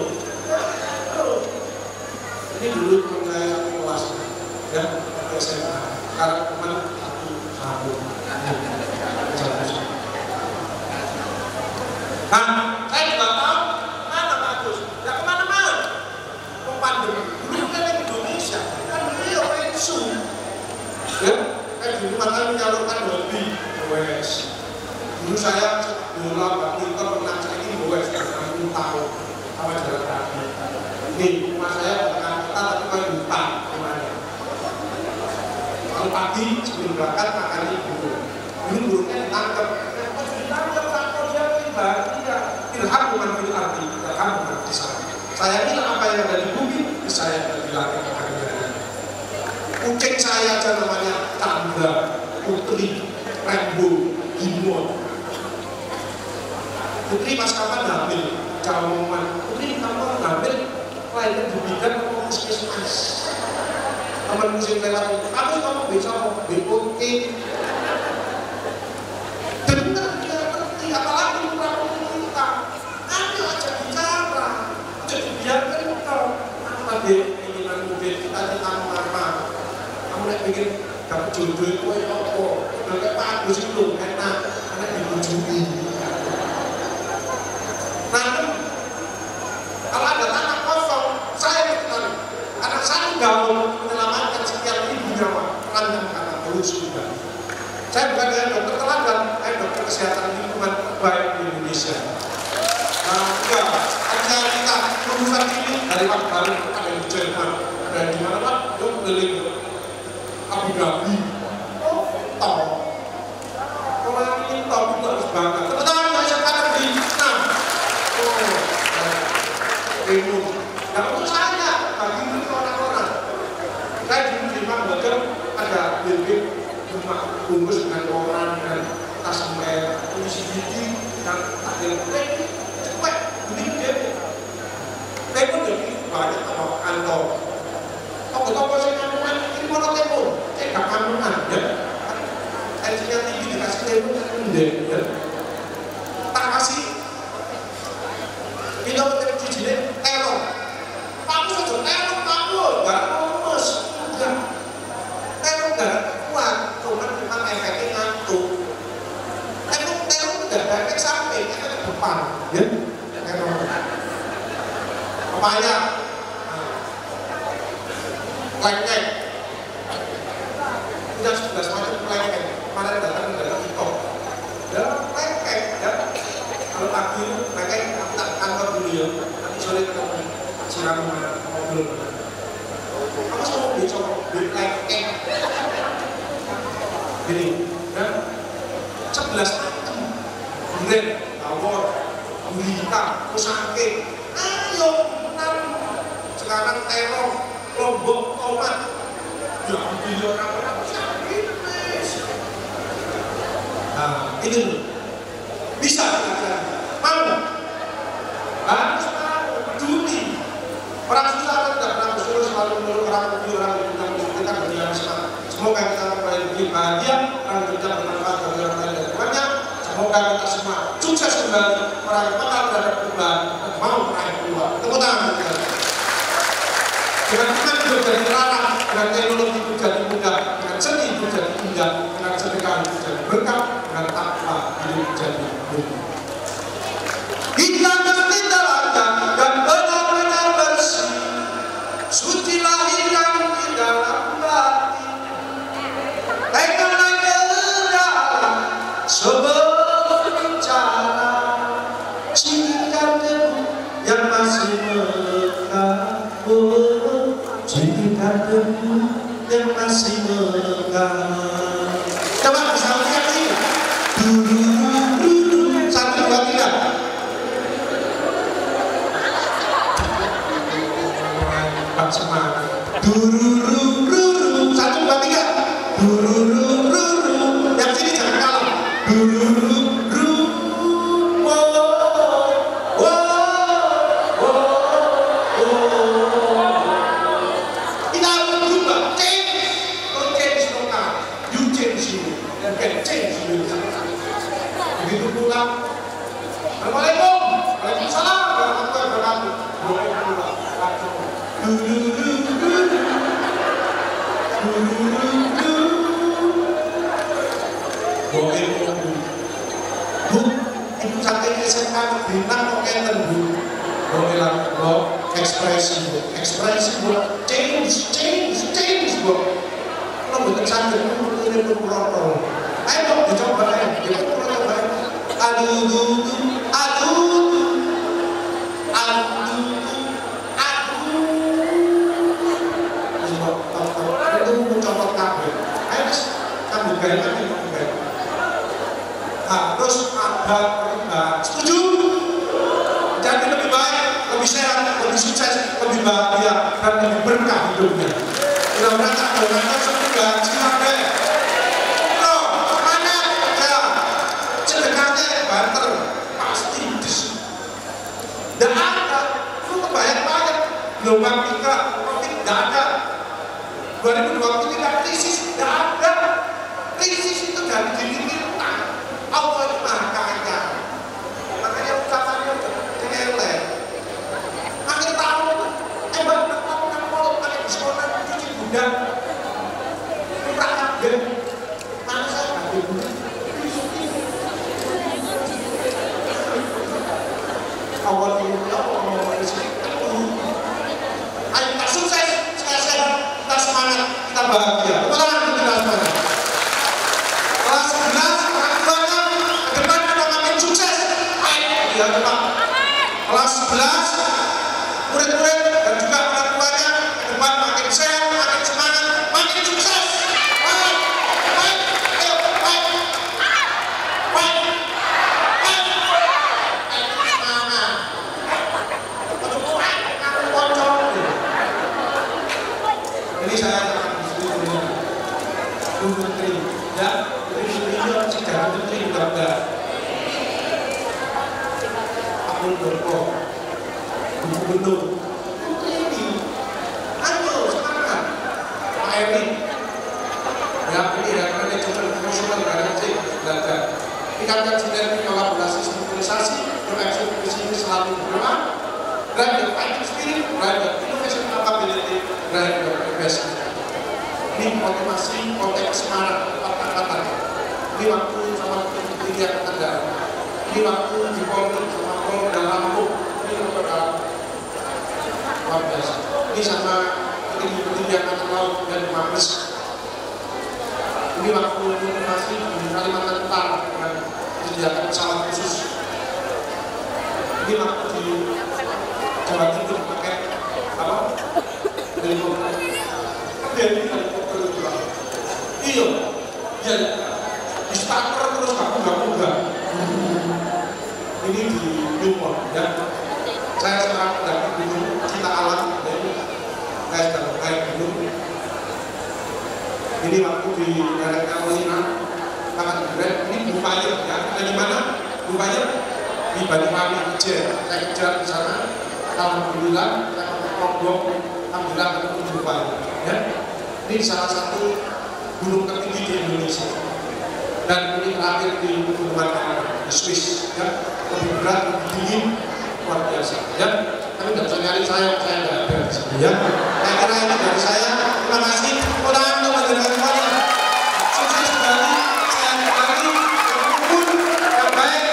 Ini dulu mengenai kelas. Ya, SMA. Sekarang teman satu. Nah, saya juga tahu mana Pak Agus. Ya kemana-mana. Pandemi. Dulu kan di Indonesia, kan beliau pensiun. Ya, di rumah kami menyalurkan hobi goes. Dulu saya bola badminton pernah saya ini goes 60 tahun sama jalan kaki. Ini rumah saya tengah kota tapi kan hutan rumahnya. Kalau pagi sebelum berangkat makan ibu. Dulu burungnya ditangkap. Ditangkap takut dia tidak. Ilham bukan fil arti, ilham bukan di sana. Saya bilang apa yang ada di bumi, saya bilang yang ada di bumi. Kucing saya aja namanya Chandra, Putri, Rembo, Gimon. Putri pas kapan hamil? Cawoman. Putri kamu hamil, lahirnya di bidang atau puskesmas. Teman musim lewat, kamu bisa mau BOT. Dengar dia ngerti, apalagi kurang-kurang kita. Ayo aja bicara. Biarkan itu apa deh keinginan mobil kita ditanggung apa kamu nak pikir dapat jodoh itu apa nanti Pak Agus itu enak karena dibujui nanti kalau ada tanah kosong saya bertanya anak saya gaul menyelamatkan sekian ribu nyawa pelanggan kata terus juga saya bukan dengan dokter teladan saya dokter kesehatan lingkungan terbaik di Indonesia. Nah, enggak, ada kita lulusan ini dari Pak Baru, ada di Jerman, ada di mana Pak? Yuk keliling Abu Dhabi. Oh, toh. Kalau yang ini toh itu harus bangga. Teman-teman saya katakan di Vietnam. Oh, ilmu. Yang untuk saya, bagi itu orang-orang. Saya dulu di Bangladesh ada building rumah bungkus dengan koran, dengan tas merah, tulis gigi, dan takdir teknik. Ini dia, telepon jadi banyak sama kantor. Toko-toko saya kampungan, ini mana telepon? Gak kampungan, ya. Tensinya tinggi dikasih telepon, saya mendek, ya. Tak kasih, kita mau cincin teror. Kamu saja teror, kamu gak lemes, enggak. Teror gak kuat, cuma bukan efeknya ngantuk. Teror gak ada efek samping, efek depan, ya. Papaya, lengkeng, punya 11 macam lengkeng. Kemarin datang dari TikTok, ya lengkeng, ya. Kalau pagi lengkeng, aku tak kantor dulu ya. Nanti sore ketemu siram mobil. Kamu sama beli lengkeng, gini, ya. 11 macam, brand, tawar. Gurita, pusake, ayo benar. Sekarang terong, lombok, tomat. Ya ambil orang-orang sakit. Nah, ini loh. Bisa. Mau rezeki bahagia, rezeki bermanfaat bagi orang lain dan banyak. Semoga kita semua sukses kembali, orang yang bakal terhadap perubahan dan mau meraih peluang. Tepuk tangan. Dengan iman hidup jadi larang, dengan teknologi itu jadi mudah, dengan seni itu jadi indah, dengan sedekah itu jadi berkah, dengan takwa hidup jadi mulia. Kita mesti teladan dan benar-benar bersih, suci lahir yang di dalam batin. Teguhlah kedalam sebelum bicara, singkirkan debu yang masih mengkabur, singkirkan debu yang masih mengkabur. Coba bisa lihat ini. Satu, dua, tiga. Semangat. Dururururu. Satu, dua, tiga. Dururururu. Yang sini jangan kalah. Durururu. Wow. Wow. Wow. Kita harus berubah. Change. Don't change lokal. You change you. Dan can change you. Begitu pula. Assalamualaikum. Waalaikumsalam. Warahmatullahi wabarakatuh. Boleh pulang. Bu, ibu saking SMA benar kok enten bu. Bilang lo ekspresi bu, change bu. Lo bukan sakit bu, ini pun protol. Ayo dong dicoba ya, kita coba. Aduh. Harus ada perubahan. Setuju? Jadi lebih baik, lebih sehat, lebih sukses, lebih bahagia, dan lebih berkah hidupnya. Mudah-mudahan tak boleh semoga silakan. Loh, mana ya? Sedekahnya banter pasti dis. Dan ada, lu kebanyak gelombang 3, COVID tidak ada. 2020 tidak krisis, tidak ada. Krisis itu dari diri kita. Allah itu maha kaya. Makanya ucapannya jelek. Akhir tahun, hebat nak pakai diskonan cuci gudang. Murah kabel. Mana saya kabel? Awal dunia, awal rezeki. Ayo kita sukses, sehat-sehat, kita semangat, kita bahagia. Betul kan kita semangat? Kelas 11, orang tuanya ke depan ada makin sukses. Ayo dia depan. Kelas 11, murid-murid dan juga orang tuanya ke depan makin sehat, makin semangat, makin sukses. Baik, ayo, baik. Semangat. Aku pocong. Ini saya akan diskusi Bu Menteri, ya. Ini sejarah Menteri juga. Aku berdoa, Bu Gubernur, ini, ayo semangat, Pak Eri. Ya ini ya manajemen profesional dari belajar. Tingkatkan sinergi kolaborasi strukturisasi, bereksekusi ini selalu berkembang. Drive the fighting spirit, drive the innovation capability, drive the investment. Ini motivasi, konteks semangat, kata-kata. Ini waktu sama Tinggi Angkatan Darat. Ini waktu di Polri sama Polda Lampung. Ini luar biasa. Ini sama Tinggi Angkatan Laut dan Mabes. Ini waktu motivasi di Kalimantan Utara dengan disediakan pesawat khusus. Ini waktu di Jawa Timur pakai apa? Helikopter. Dari helikopter juga. Iya, ya. Di starter terus enggak. Ini di Newport ya. Saya sekarang mendapat gunung Cinta Alam dari saya sedang naik gunung. Ini waktu di daerah Carolina, sangat keren. Ini Bupaya ya. Ada di mana? Bupaya di Banyuwangi Aceh. Saya kejar di sana. Alhamdulillah, saya Lombok, alhamdulillah ketemu Bupaya. Ya, ini salah satu gunung tertinggi di Indonesia. Dan ini terakhir di Gunungan di Swiss, ya, lebih berat, lebih dingin, luar biasa, ya. Tapi nggak usah nyari saya nggak ada di sini, ya. Saya kira ini dari saya. Terima kasih. Tangan untuk mendengar semuanya. Sukses kembali. Sehat kembali. Berkumpul yang baik.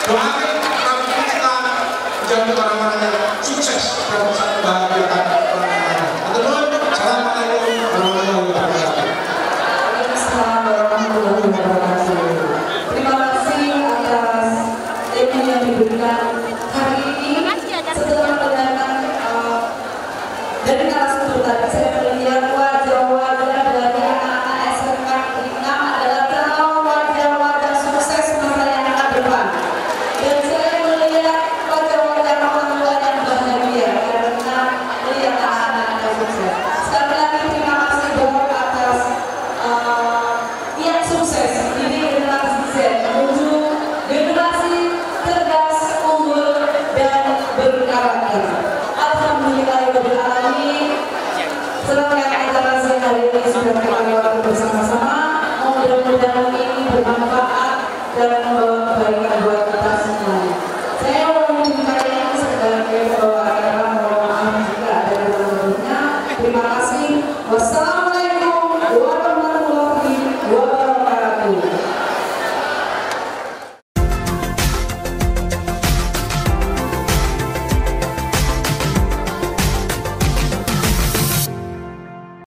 Doakan kami kita menjadi orang-orang yang sukses dan bisa membahagiakan orang-orang. Assalamualaikum warahmatullahi wabarakatuh. Waalaikumsalam warahmatullahi wabarakatuh. Terima kasih atas ilmu yang diberikan hari ini. Setelah mendengarkan dari narasumber tadi, saya melihat wajah-wajah dari anak-anak SMK 6 adalah tahu wajah-wajah sukses masa yang akan depan. Dan saya melihat wajah-wajah orang tua yang bahagia karena melihat anak-anak sukses. Sekali lagi terima kasih banyak atas yang sukses ini generasi Z menuju generasi cerdas, unggul dan berkarakter. Alhamdulillahirabbil alamin. Serangkaian acara siang hari ini sudah kita lewati bersama-sama. Mudah-mudahan ini bermanfaat dan